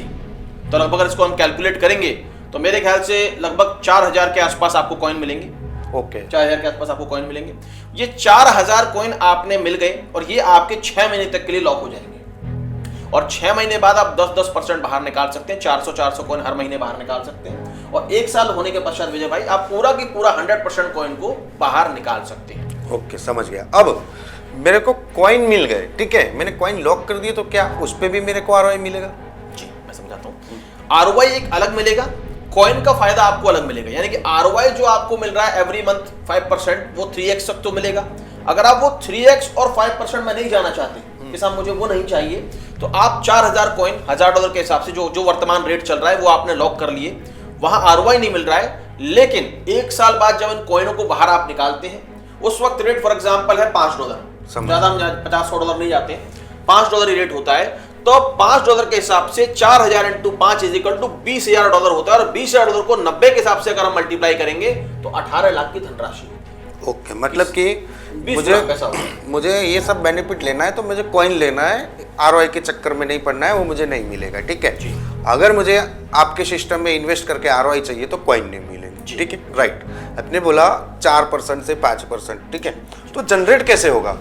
तो लगभग अगर इसको हम कैलकुलेट करेंगे तो मेरे ख्याल से लगभग 4,000 के आसपास आपको कॉइन मिलेंगे। ओके, 4,000 के आसपास आपको कॉइन मिलेंगे। ये 4,000 कॉइन आपने मिल गए और ये आपके 6 महीने तक के लिए लॉक हो जाएंगे, और 6 महीने बाद आप 10% बाहर निकाल सकते हैं। 400 कॉइन हर महीने बाहर निकाल सकते हैं, और 1 साल होने के पश्चात विजय भाई आप पूरा की पूरा 100% कॉइन को बाहर निकाल सकते हैं। ओके, समझ गया। अब मेरे को कॉइन मिल गए, ठीक है, मैंने कॉइन लॉक कर दिए, तो क्या उस पे भी मेरे को ROI मिलेगा? जी, मैं समझाता हूँ। ROI एक अलग मिलेगा, कॉइन का फायदा आपको अलग मिलेगा। यानी कि ROI जो आपको मिल रहा है एवरी मंथ 5%, वो 3x तक तो मिलेगा। अगर आप वो 3x और 5% में नहीं जाना चाहते कि साहब मुझे वो नहीं चाहिए, तो आप 4,000 कॉइन $1,000 के हिसाब से जो वर्तमान रेट चल रहा है वो आपने लॉक कर लिए, वहां ROI नहीं मिल रहा है, लेकिन 1 साल बाद जब इन कॉइनों को बाहर आप निकालते हैं उस वक्त रेट फॉर एग्जांपल है $5, ज्यादा हम $50 नहीं जाते हैं, $5 ही रेट होता है। तो $5 के हिसाब से 4,000 × 5 = $20,000 होता है, और $20,000 को 90 के हिसाब से अगर हम मल्टीप्लाई करेंगे तो 18 लाख की धनराशि। ओके, मतलब कि मुझे ये सब बेनिफिट लेना है तो मुझे कॉइन लेना है, ROI के चक्कर में नहीं पड़ना है, वो मुझे नहीं मिलेगा, ठीक है। अगर मुझे आपके सिस्टम में इन्वेस्ट करके ROI चाहिए तो कॉइन नहीं मिलेंगे, ठीक है, राइट। आपने बोला 4% से 5%, ठीक है, तो जनरेट कैसे होगा?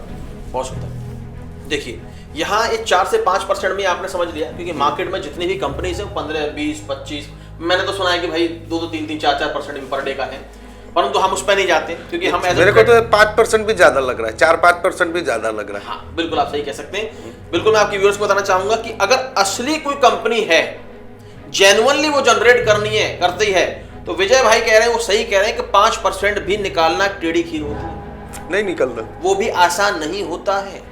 बहुत सुंदर। देखिए यहाँ ये 4 से 5% में आपने समझ लिया, क्योंकि मार्केट में जितनी भी कंपनीज है 15, 20, 25, मैंने तो सुना है कि भाई 2, 3, 4% पर डे का है, परंतु हम उस पर नहीं जाते, क्योंकि हम मेरे को तो 5% भी ज्यादा लग रहा है, 4-5% भी ज्यादा लग रहा है। हाँ बिल्कुल, आप सही कह सकते हैं। बिल्कुल, मैं आपकी व्यूअर्स को बताना चाहूंगा कि अगर असली कोई कंपनी है, जेन्युइनली वो जनरेट करती है, तो विजय भाई कह रहे हैं, वो सही कह रहे हैं कि 5% भी निकालना टेढ़ी खीर होती है। नहीं निकलता, वो भी आसान नहीं होता है।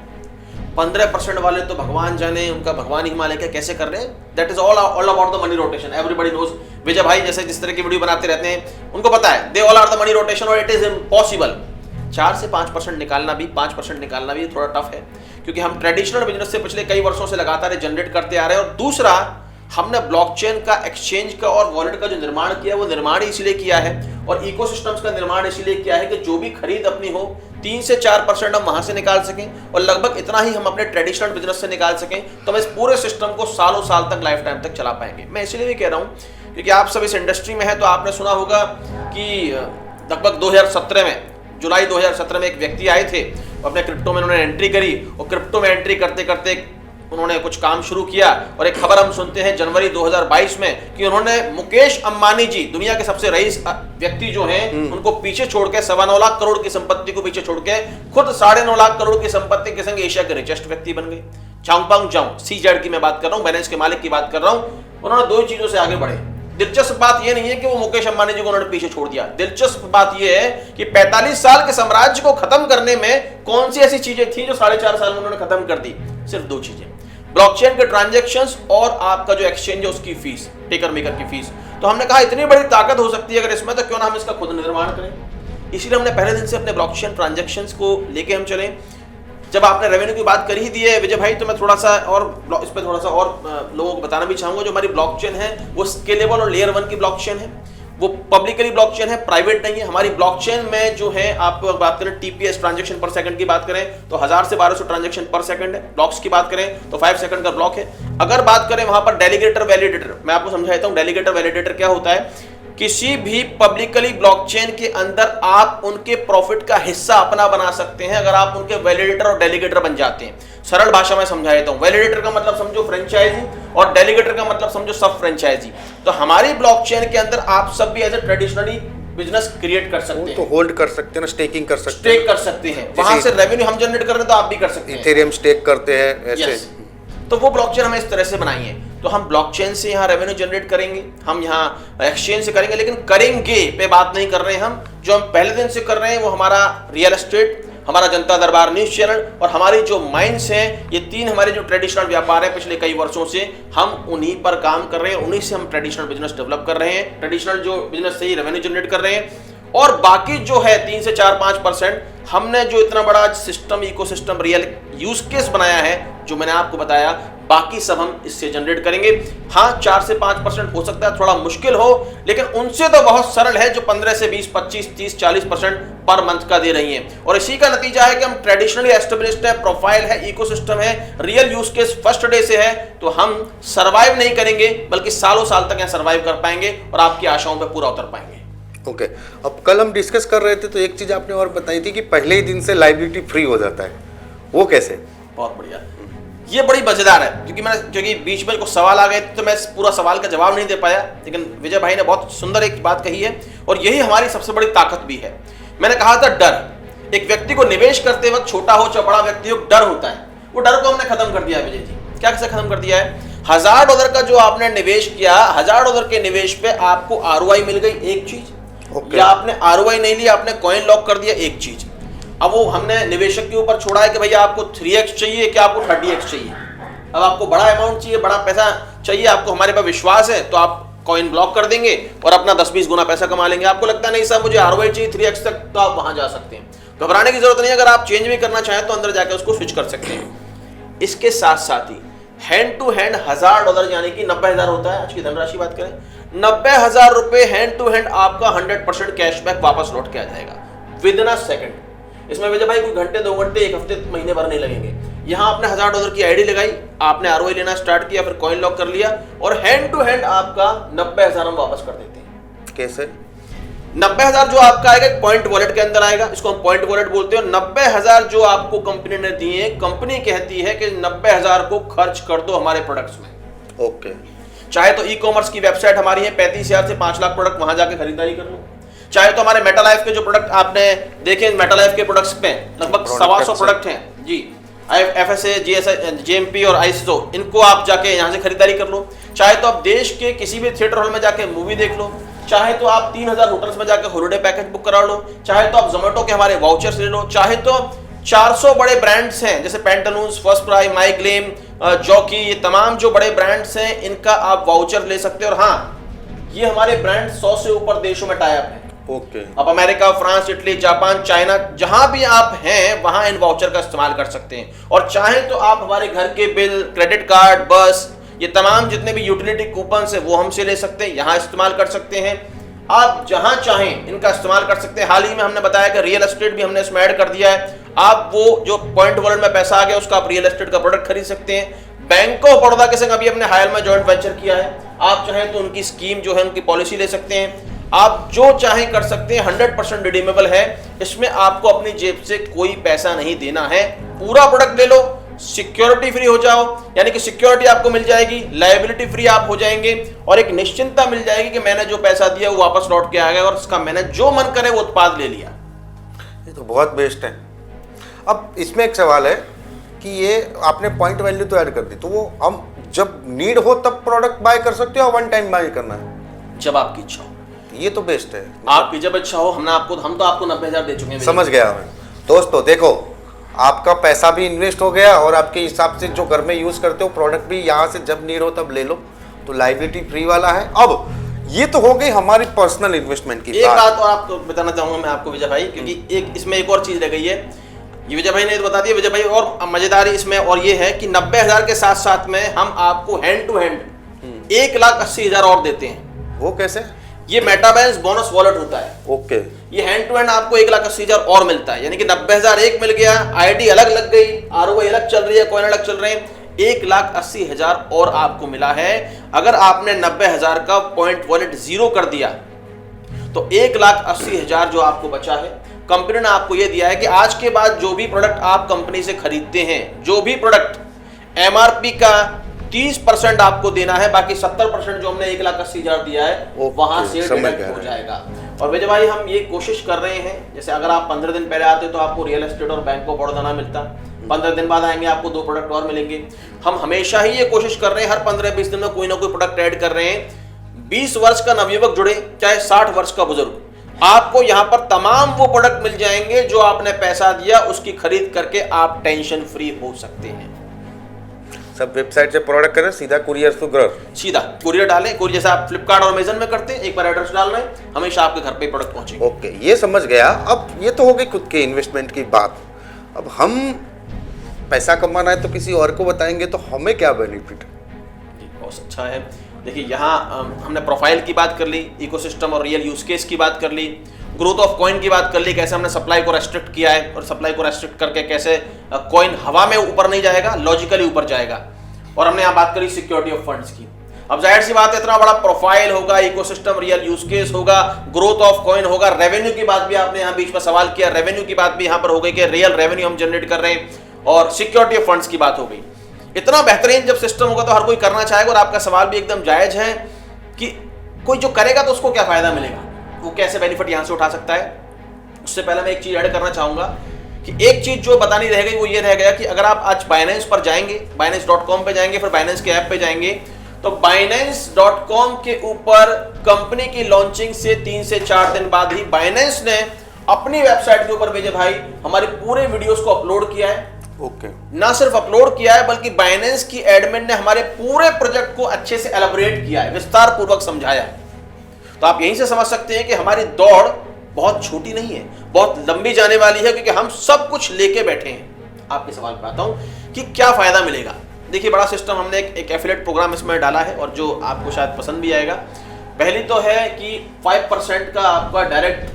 15% वाले तो भगवान जाने, उनका भगवान ही हिमालय का कैसे कर रहे हैं। That is all about the money rotation. Everybody knows. Vijay भाई जैसे जिस तरह की वीडियो बनाते रहते हैं, उनको पता है they all are the money rotation और इट इज इम्पॉसिबल। 4 से 5% निकालना भी, 5% निकालना भी थोड़ा टफ है, क्योंकि हम ट्रेडिशनल बिजनेस से पिछले कई वर्षों से लगातार जनरेट करते आ रहे हैं। और दूसरा, हमने ब्लॉकचेन का, एक्सचेंज का और वॉलेट का जो निर्माण किया, वो निर्माण इसलिए किया है और इकोसिस्टम्स का निर्माण इसलिए किया है कि जो भी खरीद अपनी हो 3 से 4% हम वहां से निकाल सकें और लगभग इतना ही हम अपने ट्रेडिशनल बिजनेस से निकाल सकें, तो हम इस पूरे सिस्टम को सालों साल तक, लाइफ टाइम तक चला पाएंगे। मैं इसलिए भी कह रहा हूं क्योंकि आप सब इस इंडस्ट्री में हैं, तो आपने सुना होगा कि लगभग 2017 में, जुलाई 2017 में एक व्यक्ति आए थे, अपने क्रिप्टो में उन्होंने एंट्री करी और क्रिप्टो में एंट्री करते करते उन्होंने कुछ काम शुरू किया और एक खबर हम सुनते हैं जनवरी 2022 में कि उन्होंने मुकेश अंबानी जी, दुनिया के सबसे रईस व्यक्ति जो हैं, उनको पीछे छोड़ के 9.25 लाख करोड़ की संपत्ति को पीछे छोड़ के खुद 9.5 लाख करोड़ की संपत्ति के संग एशिया के रिचेस्ट व्यक्ति बन गए। चांगपांग चांग, CZ की मैं बात कर रहा हूं, बैलेंस के मालिक की बात कर रहा हूं। उन्होंने 2 चीजों से आगे बढ़े। दिलचस्प बात यह नहीं है कि वो मुकेश अंबानी जी को उन्होंने पीछे छोड़ दिया, दिलचस्प बात यह है कि 45 साल के साम्राज्य को खत्म करने में कौन सी ऐसी चीजें थी जो 4.5 साल में उन्होंने खत्म कर दी। सिर्फ 2 चीजें, ब्लॉकचेन के ट्रांजैक्शंस और आपका जो एक्सचेंज है उसकी फीस, टेकर मेकर की फीस। तो हमने कहा इतनी बड़ी ताकत हो सकती है अगर इसमें, तो क्यों ना हम इसका खुद निर्माण करें। इसीलिए हमने पहले दिन से अपने ब्लॉकचेन ट्रांजैक्शंस को लेके हम चले। जब आपने रेवेन्यू की बात कर ही दी है विजय भाई, तो मैं थोड़ा सा और इस पर थोड़ा सा और लोगों को बताना भी चाहूंगा। जो हमारी ब्लॉकचेन है वो स्केलेबल और लेयर 1 की ब्लॉकचेन है, वो पब्लिकली ब्लॉकचेन है, प्राइवेट नहीं है। हमारी ब्लॉकचेन में जो है, आप बात करें TPS ट्रांजैक्शन पर सेकंड की बात करें तो 1000 से 1200 ट्रांजैक्शन पर सेकंड है। ब्लॉक्स की बात करें तो 5 सेकंड का ब्लॉक है। अगर बात करें वहां पर डेलीगेटर वैलिडेटर, मैं आपको समझाता हूं डेलीगेटर वैलिडेटर क्या होता है। किसी भी पब्लिकली ब्लॉकचेन के अंदर आप उनके प्रॉफिट का हिस्सा अपना बना सकते हैं अगर आप उनके वैलिडेटर और डेलीगेटर बन जाते हैं। सरल भाषा में समझा देता हूं। वैलिडेटर का मतलब समझो फ्रेंचाइजी और डेलीगेटर का मतलब समझो सब फ्रेंचाइजी। तो हमारी ब्लॉकचेन के अंदर आप सब भी as a traditionally business create कर सकते हैं, तो होल्ड कर सकते हैं ना, स्टेकिंग कर सकते हैं, स्टेक कर सकते हैं, वहां से रेवेन्यू हम जनरेट कर रहे हैं तो आप भी कर सकते हैं। इथेरियम स्टेक करते हैं ऐसे। तो वो ब्लॉकचेन हमें इस तरह से बनाई है। तो हम ब्लॉकचेन से यहाँ रेवेन्यू जनरेट करेंगे, हम यहाँ एक्सचेंज से करेंगे, लेकिन करेंगे पे बात नहीं कर रहे हैं हम। जो हम पहले दिन से कर रहे हैं वो हमारा रियल एस्टेट, हमारा जनता दरबार न्यूज चैनल और हमारी जो माइंस हैं, ये 3 हमारे जो ट्रेडिशनल व्यापार है पिछले कई वर्षों से, हम उन्हीं पर काम कर रहे हैं, उन्हीं से हम ट्रेडिशनल बिजनेस डेवलप कर रहे हैं, ट्रेडिशनल जो बिजनेस से ही रेवेन्यू जनरेट कर रहे हैं। और बाकी जो है 3 से 4-5% हमने जो इतना बड़ा system, ecosystem, real use case बनाया है, जो मैंने आपको बताया, बाकी सब हम इससे जनरेट करेंगे। हाँ, 4 से 5% हो सकता है थोड़ा मुश्किल हो, लेकिन उनसे तो बहुत सरल है जो 15 से 20, 25, 30, 40% पर मंथ का दे रही हैं। और इसी का नतीजा है कि हम ट्रेडिशनली एस्टेब्लिश्ड है, प्रोफाइल है, इकोसिस्टम है, real use case first day से है, तो हम सर्वाइव नहीं करेंगे बल्कि सालों साल तक यहाँ सर्वाइव कर पाएंगे और आपकी आशाओं पर पूरा उतर पाएंगे। ओके, अब कल हम डिस्कस कर रहे थे तो एक चीज आपने और बताई थी कि पहले ही दिन से लायबिलिटी फ्री हो जाता है, वो कैसे? बहुत बढ़िया, ये बड़ी मजेदार है, क्योंकि बीच में कुछ सवाल आ गए तो मैं पूरा सवाल का जवाब नहीं दे पाया, लेकिन विजय भाई ने बहुत सुंदर एक बात कही है और यही हमारी सबसे बड़ी ताकत भी है। मैंने कहा था डर। एक व्यक्ति को निवेश करते वक्त, छोटा हो चाहे बड़ा व्यक्ति हो, डर होता है। वो डर को हमने खत्म कर दिया है विजय जी। क्या कैसे खत्म कर दिया है? $1000 का जो आपने निवेश किया, $1000 के निवेश पे आपको ROI मिल गई एक चीज, या आपने ROI नहीं लिया, आपने कॉइन लॉक कर दिया एक चीज। अब वो हमने निवेशक के ऊपर छोड़ा है कि भैया आपको 3x चाहिए कि आपको 30x चाहिए। अब आपको बड़ा अमाउंट चाहिए, बड़ा पैसा चाहिए, आपको हमारे पर विश्वास है तो आप कॉइन ब्लॉक कर देंगे और अपना 10-20 गुना पैसा कमा लेंगे। आपको लगता नहीं साहब मुझे ROI चाहिए 3x तक, तो आप वहां जा सकते हैं, घबराने की जरूरत नहीं है। अगर आप चेंज भी करना चाहें तो अंदर जाकर उसको स्विच कर सकते हैं। इसके साथ साथ ही हैंड टू हैंड $1000 यानी कि 90,000 होता है आज की धनराशि बात करें, 90,000 रुपए हैंड टू हैंड आपका 100% कैशबैक वापस लौट के आ जाएगा विद इन अ सेकंड। इसमें विजय भाई कोई घंटे, 2 घंटे, 1 हफ्ते, महीने भर नहीं लगेंगे। यहाँ आपने $1000 की आईडी लगाई, आपने ROI लेना स्टार्ट किया, फिर कॉइन लॉक कर लिया और हैंड टू हैंड आपका 90,000 हम वापस कर देते हैं। कैसे? 90,000 जो आपका आएगा एक पॉइंट वॉलेट के अंदर आएगा, इसको हम पॉइंट वॉलेट बोलते हैं। 90,000 जो आपको कंपनी ने दिए, कंपनी कहती है कि 90,000 को खर्च कर दो हमारे प्रोडक्ट्स में। ओके, चाहे तो ई कॉमर्स की वेबसाइट हमारी है, 35,000 से 5 लाख प्रोडक्ट वहां जाके खरीदारी कर लो। चाहे तो हमारे मेटालाइफ के जो प्रोडक्ट आपने देखे, मेटालाइफ के प्रोडक्ट्स में लगभग 125 प्रोडक्ट हैं जी, FSA, GSI, JMP और ISO, इनको आप जाके यहाँ से खरीदारी कर लो। चाहे तो आप देश के किसी भी थिएटर हॉल में जाके मूवी देख लो, चाहे तो आप 3000 होटल्स में जाकर हॉलिडे पैकेज बुक करा लो, चाहे तो आप जोमेटो के हमारे वाउचर्स ले लो, चाहे तो 400 बड़े ब्रांड्स हैं जैसे पेंटालून्स, फर्स्ट क्राई, माइग्लेम, जॉकी, ये तमाम जो बड़े ब्रांड्स हैं इनका आप वाउचर ले सकते हैं। और हाँ, ये हमारे ब्रांड 100 से ऊपर देशों में टाई अप है। ओके। आप America, France, Italy, Japan, China, जहां भी आप हैं वहां इन वाउचर का इस्तेमाल कर सकते हैं। और चाहे तो आप हमारे घर के बिल, क्रेडिट कार्ड, बस, ये तमाम जितने भी यूटिलिटी कूपन है वो हमसे ले सकते हैं, यहां इस्तेमाल कर सकते हैं। आप जहां चाहें इनका इस्तेमाल कर सकते हैं। हाल ही में हमने बताया कि रियल एस्टेट भी हमने इसमें ऐड कर दिया है। आप वो जो पॉइंट वॉलेट में पैसा आ गया उसका आप रियल एस्टेट का प्रोडक्ट खरीद सकते हैं। बैंक ऑफ बड़ौदा के संग अभी हमने हाल में जॉइंट वेंचर किया है। आप चाहें तो उनकी स्कीम जो है उनकी पॉलिसी ले सकते हैं। आप जो चाहें कर सकते हैं, 100% रिडीमेबल है। इसमें आपको अपनी जेब से कोई पैसा नहीं देना है। पूरा प्रोडक्ट ले लो, सिक्योरिटी फ्री हो जाओ, यानी कि सिक्योरिटी आपको मिल जाएगी, लायबिलिटी फ्री आप हो जाएंगे और एक निश्चिंतता मिल जाएगी कि मैंने जो पैसा दिया वो वापस लौट के आ गया और उसका मैंने जो मन करे वो उत्पाद ले लिया। ये तो बहुत बेस्ट है। अब इसमें एक सवाल है कि ये आपने पॉइंट वैल्यू तो ऐड कर दी, तो वो हम जब नीड हो तब प्रोडक्ट बाय कर सकते हो या वन टाइम बाय करना है? जब आपकी इच्छा हो। ये तो बेस्ट है। आपकी जब इच्छा हो। हम तो आपको 90,000 दे चुके हैं। समझ गया मैं। दोस्तों देखो, आपका पैसा भी इन्वेस्ट हो गया और आपके हिसाब से जो घर में यूज करते हो प्रोडक्ट भी यहाँ से जब नीड हो तब ले लो, तो लायबिलिटी फ्री वाला है। अब ये तो हो गई हमारी पर्सनल इन्वेस्टमेंट की एक बात और आपको बताना चाहूंगा मैं आपको विजय भाई, क्योंकि एक इसमें एक और चीज रह गई है, ये विजय भाई ने बता दिया। विजय भाई और मजेदारी इसमें और ये है कि 90,000 के साथ साथ में हम आपको हैंड टू हैंड 1,80,000 और देते हैं। वो कैसे? ये मेटाबैलेंस बोनस वॉलेट होता है। ओके। ये हैंड टू हैंड आपको 1,80,000 और मिलता है, यानी कि 90,000 एक मिल गया, आईडी अलग लग गई, आरओआई अलग चल रही है, कॉइन अलग चल रहे हैं, 1,80,000 और आपको मिला है। अगर आपने 90,000 का पॉइंट वॉलेट जीरो कर दिया तो 1,80,000 जो आपको बचा है, कंपनी ने आपको यह दिया है कि आज के बाद जो भी प्रोडक्ट आप कंपनी से खरीदते हैं, जो भी प्रोडक्ट एमआरपी का 30% आपको देना है, बाकी 70% जो हमने 1,80,000 दिया है वहां से डिडक्ट हो जाएगा। और विजय भाई हम ये कोशिश कर रहे हैं, जैसे अगर आप 15 दिन पहले आते तो आपको रियल एस्टेट और बैंक ऑफ बड़ौदा ना मिलता, 15 दिन बाद आएंगे आपको 2 प्रोडक्ट और मिलेंगे। हम हमेशा ही ये कोशिश कर रहे हैं, हर 15-20 दिन में कोई ना कोई प्रोडक्ट ऐड कर रहे हैं। 20 वर्ष का नवयुवक जुड़े चाहे 60 वर्ष का बुजुर्ग, आपको यहाँ पर तमाम वो प्रोडक्ट मिल जाएंगे जो आपने पैसा दिया उसकी खरीद करके आप टेंशन फ्री हो सकते हैं। सब वेबसाइट से प्रोडक्ट करें, सीधा कुरियर टू घर, सीधा कुरियर डालें, कुरियर जैसे आप फ्लिपकार्ट और अमेजन में करते हैं, एक बार एड्रेस डालना है, हमेशा आपके घर पे प्रोडक्ट पहुंचेगा। ओके, ये समझ गया। अब ये तो हो गई खुद के इन्वेस्टमेंट की बात। अब हम पैसा कमाना है तो किसी और को बताएंगे तो हमें क्या बेनिफिट? बहुत अच्छा है। देखिए यहाँ हमने प्रोफाइल की बात कर ली, इकोसिस्टम और रियल यूज केस की बात कर ली, ग्रोथ ऑफ कॉइन की बात कर ली, कैसे हमने सप्लाई को रेस्ट्रिक्ट किया है और सप्लाई को रेस्ट्रिक्ट करके कैसे कॉइन हवा में ऊपर नहीं जाएगा, लॉजिकली ऊपर जाएगा। और हमने यहाँ बात करी सिक्योरिटी ऑफ फंड्स की। अब जाहिर सी बात है, इतना बड़ा प्रोफाइल होगा, इकोसिस्टम, रियल यूज केस होगा, ग्रोथ ऑफ कॉइन होगा, रेवेन्यू की बात भी आपने यहाँ बीच में सवाल किया, रेवेन्यू की बात भी यहाँ पर हो गई कि रियल रेवेन्यू हम जनरेट कर रहे हैं, और सिक्योरिटी ऑफ फंड्स की बात हो गई। इतना बेहतरीन जब सिस्टम होगा तो हर कोई करना चाहेगा। और आपका सवाल भी एकदम जायज है कि कोई जो करेगा तो उसको क्या फायदा मिलेगा, वो कैसे बेनिफिट यहां से उठा सकता है। उससे पहले मैं एक चीज ऐड करना चाहूंगा कि एक चीज जो बतानी रह गई वो ये रह गया कि अगर आप आज बाइनेंस पर जाएंगे, binance.com पे जाएंगे, फिर बाइनेंस के ऐप पे जाएंगे, तो binance.com के ऊपर कंपनी की लॉन्चिंग से 3 से 4 दिन बाद ही बाइनेंस ने अपनी वेबसाइट के ऊपर विजय भाई हमारे पूरे वीडियोस को अपलोड किया है। ओके। ना सिर्फ अपलोड किया है बल्कि बाइनेंस की एडमिन ने हमारे पूरे प्रोजेक्ट को अच्छे से एलैबोरेट किया है, विस्तार पूर्वक समझाया है। तो आप यहीं से समझ सकते हैं कि हमारी दौड़ बहुत छोटी नहीं है, बहुत लंबी जाने वाली है, क्योंकि हम सब कुछ लेके बैठे हैं। आपके सवाल पे आता हूं कि क्या फायदा मिलेगा। देखिए बड़ा सिस्टम हमने एक एफिलिएट प्रोग्राम इसमें डाला है और जो आपको शायद पसंद भी आएगा। पहली तो है कि 5% का आपका डायरेक्ट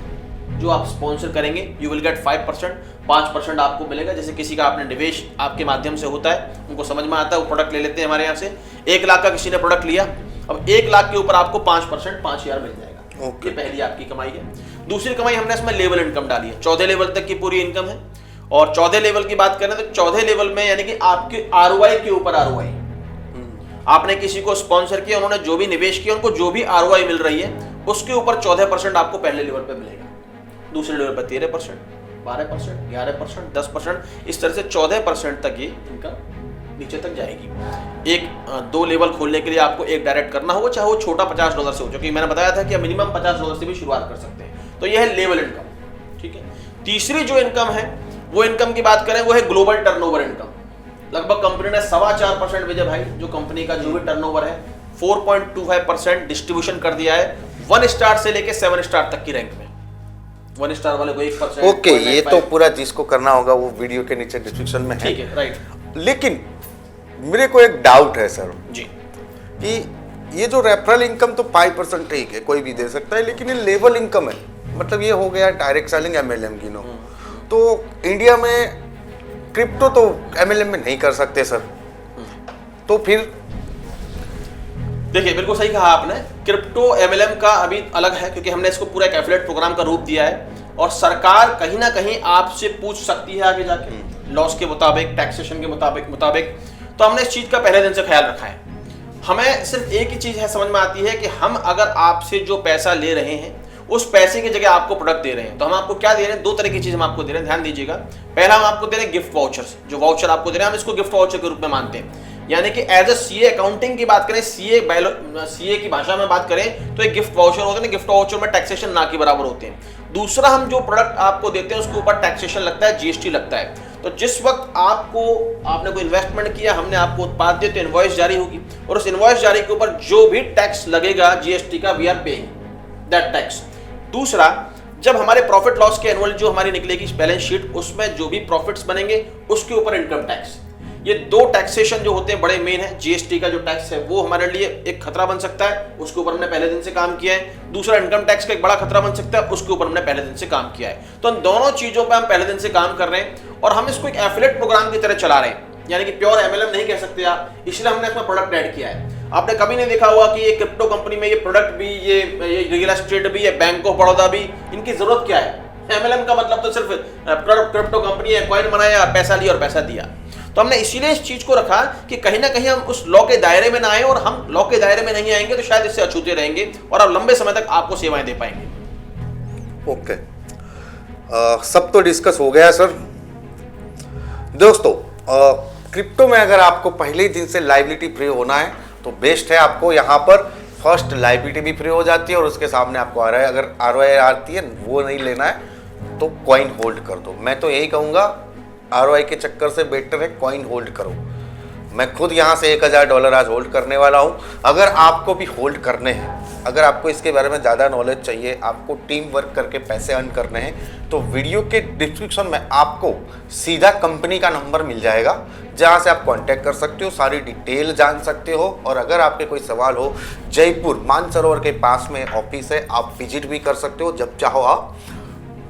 जो आप स्पॉन्सर करेंगे यू विल गेट 5%, 5% आपको मिलेगा। जैसे किसी का आपने निवेश आपके माध्यम से होता है, उनको समझ में आता है, वो प्रोडक्ट ले लेते हैं हमारे यहाँ से। 1 लाख का किसी ने प्रोडक्ट लिया, अब 1 लाख के ऊपर आपको 5%, 5,000 मिल जाएगा। ये पहली आपकी कमाई है। दूसरी कमाई हमने इसमें लेवल इनकम डाली है, 14 लेवल तक की पूरी इनकम है। और 14 लेवल की बात करें तो 14 लेवल में यानी कि आपके आरओआई के ऊपर आरओआई, आपने किसी को स्पॉन्सर किया, उन्होंने जो भी निवेश किया, उनको जो भी आरओआई मिल रही है उसके ऊपर 14% आपको पहले लेवल पे मिलेगा, दूसरे लेवल पर 13%, 12%, 11%, 10%, इस तरह से 14% तक ये इनकम नीचे तक जाएगी। एक 2 लेवल खोलने के लिए आपको एक डायरेक्ट करना होगा, चाहे वो छोटा $50 से हो, क्योंकि मैंने बताया था कि मिनिमम $50 से भी शुरुआत कर सकते हैं। तो यह है लेवल इनकम, ठीक है। तीसरी जो इनकम है वो इनकम की बात करें वो है ग्लोबल टर्नओवर इनकम। लगभग कंपनी ने 4.25% विजय भाई जो कंपनी का जो भी टर्नओवर है 4.25% डिस्ट्रीब्यूशन कर दिया है 1 स्टार से लेके 7 स्टार तक की रैंक में। 1 स्टार वाले को 1%। ओके, ये तो पूरा जिसको करना होगा वो वीडियो के नीचे डिस्क्रिप्शन में है, ठीक है, राइट। लेकिन मेरे को एक डाउट है सर जी, कि ये जो रेफरल इनकम तो 5% ठीक है, कोई भी दे सकता है, लेकिन ये लेवल इनकम है, मतलब ये हो गया डायरेक्ट सेलिंग MLM गिनो। तो इंडिया में क्रिप्टो तो MLM में नहीं कर सकते सर, तो फिर देखिए बिल्कुल सही कहा आपने। क्रिप्टो MLM का अभी अलग है, क्योंकि हमने इसको पूरा एक एफिलिएट प्रोग्राम का रूप दिया है और सरकार कहीं ना कहीं आपसे पूछ सकती है आगे जाके लॉस के मुताबिक, टैक्सेशन के मुताबिक। तो हमने इस चीज का पहले दिन से ख्याल रखा है। हमें सिर्फ एक ही चीज है समझ में आती है कि हम अगर आपसे जो पैसा ले रहे हैं उस पैसे की जगह आपको प्रोडक्ट दे रहे हैं, तो हम आपको क्या दे रहे हैं, 2 तरह की चीज हम आपको दे रहे हैं, ध्यान दीजिएगा। पहला हम आपको दे रहे हैं गिफ्ट वाउचर्स। जो वाउचर आपको दे रहे हैं हम इसको गिफ्ट वाउचर के रूप में मानते हैं, यानी कि एज अ CA अकाउंटिंग की बात करें, CA की भाषा में बात करें तो एक गिफ्ट वाउचर होते हैं। गिफ्ट वाउचर में टैक्सेशन ना के बराबर होते हैं। दूसरा, हम जो प्रोडक्ट आपको देते हैं उसके ऊपर टैक्सेशन लगता है, GST लगता है। तो जिस वक्त आपने कोई इन्वेस्टमेंट किया, हमने आपको उत्पाद दिया, तो इनवॉइस जारी होगी और उस इनवॉइस जारी के ऊपर जो भी टैक्स लगेगा GST का, we are paying that tax. दूसरा, जब हमारे प्रॉफिट लॉस के एनुअल जो हमारी निकलेगी बैलेंस शीट, उसमें जो भी प्रॉफिट्स बनेंगे उसके ऊपर इनकम टैक्स। ये 2 टैक्सेशन जो होते हैं बड़े मेन है। GST का जो टैक्स है वो हमारे लिए एक खतरा बन सकता है, उसके ऊपर हमने पहले दिन से काम किया है। दूसरा, इनकम टैक्स का एक बड़ा खतरा बन सकता है, उसके ऊपर हमने पहले दिन से काम किया है। तो इन दोनों चीजों पर हम पहले दिन से काम कर रहे हैं और हम इसको एक एफिलिएट प्रोग्राम की तरह चला रहे हैं, यानी कि प्योर MLM नहीं कह सकते आप, इसलिए हमने इसमें प्रोडक्ट ऐड किया है। आपने कभी नहीं देखा होगा कि ये क्रिप्टो कंपनी में ये प्रोडक्ट भी, ये रियल एस्टेट भी, ये बैंक ऑफ बड़ौदा भी, इनकी जरूरत क्या है? MLM का मतलब तो सिर्फ क्रिप्टो कंपनी है, कॉइन बनाया, पैसा लिया और पैसा दिया। तो हमने इसीलिए इस चीज को रखा कि कहीं ना कहीं हम उस लॉ के दायरे में ना आए, और हम लॉ के दायरे में नहीं आएंगे तो शायद इससे अछूते रहेंगे और अब लंबे समय तक आपको सेवाएं दे पाएंगे। ओके, सब तो डिस्कस हो गया सर। दोस्तों, क्रिप्टो में अगर आपको पहले ही दिन से लायबिलिटी फ्री होना है तो बेस्ट है। आपको यहाँ पर फर्स्ट लायबिलिटी भी फ्री हो जाती है और उसके सामने आपको ROI, अगर ROI आती है वो नहीं लेना है तो कॉइन होल्ड कर दो। मैं तो यही कहूँगा, ROI के चक्कर से बेटर है कॉइन होल्ड करो। मैं खुद यहाँ से $1000 आज होल्ड करने वाला हूँ। अगर आपको भी होल्ड करने हैं, अगर आपको इसके बारे में ज़्यादा नॉलेज चाहिए, आपको टीम वर्क करके पैसे अर्न करने हैं, तो वीडियो के डिस्क्रिप्शन में आपको सीधा कंपनी का नंबर मिल जाएगा, जहाँ से आप कांटेक्ट कर सकते हो, सारी डिटेल जान सकते हो। और अगर आपके कोई सवाल हो, जयपुर मानसरोवर के पास में ऑफिस है, आप विजिट भी कर सकते हो जब चाहो आप।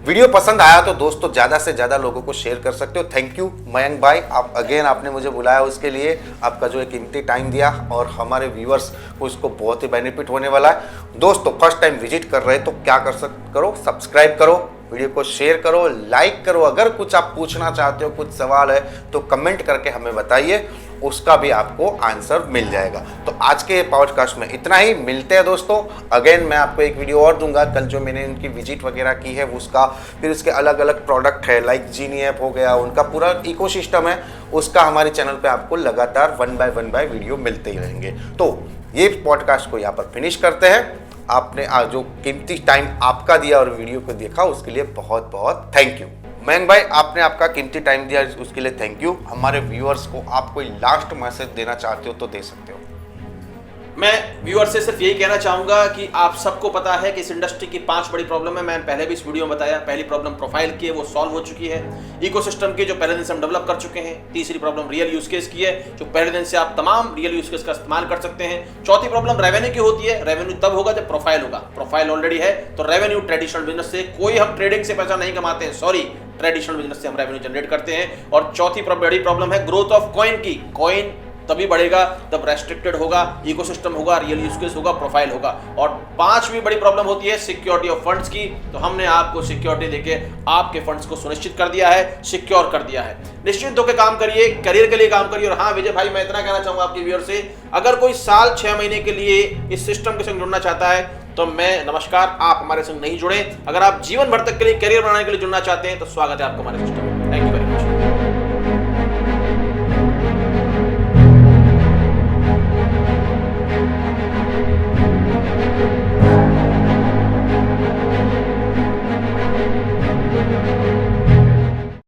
वीडियो पसंद आया तो दोस्तों ज़्यादा से ज़्यादा लोगों को शेयर कर सकते हो। थैंक यू मयंक भाई, आप अगेन आपने मुझे बुलाया, उसके लिए आपका जो एक कीमती टाइम दिया और हमारे व्यूअर्स को इसको बहुत ही बेनिफिट होने वाला है। दोस्तों, फर्स्ट टाइम विजिट कर रहे तो क्या करो, सब्सक्राइब करो, वीडियो को शेयर करो, लाइक करो। अगर कुछ आप पूछना चाहते हो, कुछ सवाल है तो कमेंट करके हमें बताइए, उसका भी आपको आंसर मिल जाएगा। तो आज के पॉडकास्ट में इतना ही, मिलते हैं दोस्तों। अगेन मैं आपको एक वीडियो और दूंगा, कल जो मैंने इनकी विजिट वगैरह की है उसका, फिर उसके अलग अलग प्रोडक्ट है लाइक जीनी ऐप हो गया, उनका पूरा इकोसिस्टम है, उसका हमारे चैनल पे आपको लगातार 1 बाय 1 वीडियो मिलते ही रहेंगे। तो ये पॉडकास्ट को यहाँ पर फिनिश करते हैं। आपने आज जो कीमती टाइम आपका दिया और वीडियो को देखा उसके लिए बहुत बहुत थैंक यू। मयंक भाई, आपने आपका कीमती टाइम दिया उसके लिए थैंक यू। हमारे व्यूअर्स को आप कोई लास्ट मैसेज देना चाहते हो तो दे सकते हो। मैं व्यूअर से सिर्फ यही कहना चाहूंगा कि आप सबको पता है कि इस इंडस्ट्री की 5 बड़ी प्रॉब्लम है। मैं पहले भी इस वीडियो में बताया। पहली प्रॉब्लम प्रोफाइल की है, वो सॉल्व हो चुकी है। इकोसिस्टम की, जो पहले दिन से हम डेवलप कर चुके हैं। तीसरी प्रॉब्लम रियल यूज केस की है, जो पहले दिन से आप तमाम रियल यूज केस का इस्तेमाल कर सकते हैं। चौथी प्रॉब्लम रेवेन्यू की होती है। रेवेन्यू तब होगा जब प्रोफाइल होगा। प्रोफाइल ऑलरेडी है तो रेवेन्यू ट्रेडिशनल बिजनेस से, कोई हम ट्रेडिंग से पैसा नहीं कमाते हैं, सॉरी, ट्रेडिशनल बिजनेस से हम रेवेन्यू जनरेट करते हैं। और चौथी बड़ी प्रॉब्लम है ग्रोथ ऑफ कॉइन की। कॉइन तभी बढ़ेगा तब रेस्ट्रिक्टेड होगा, इकोसिस्टम होगा, रियल यूज केस होगा, प्रोफाइल होगा। और 5वीं बड़ी प्रॉब्लम होती है सिक्योरिटी ऑफ फंड्स की। तो हमने आपको सिक्योरिटी देके आपके फंड्स को सुनिश्चित कर दिया है, सिक्योर कर दिया है। निश्चिंत होकर काम करिए, करियर के लिए काम करिए। और हाँ विजय भाई, मैं इतना कहना चाहूंगा आपके व्यूअर से, अगर कोई साल 6 महीने के लिए इस सिस्टम के संग जुड़ना चाहता है तो मैं नमस्कार, आप हमारे संग नहीं जुड़े। अगर आप जीवन भर तक के लिए करियर बनाने के लिए जुड़ना चाहते हैं तो स्वागत है आपको हमारे सिस्टम।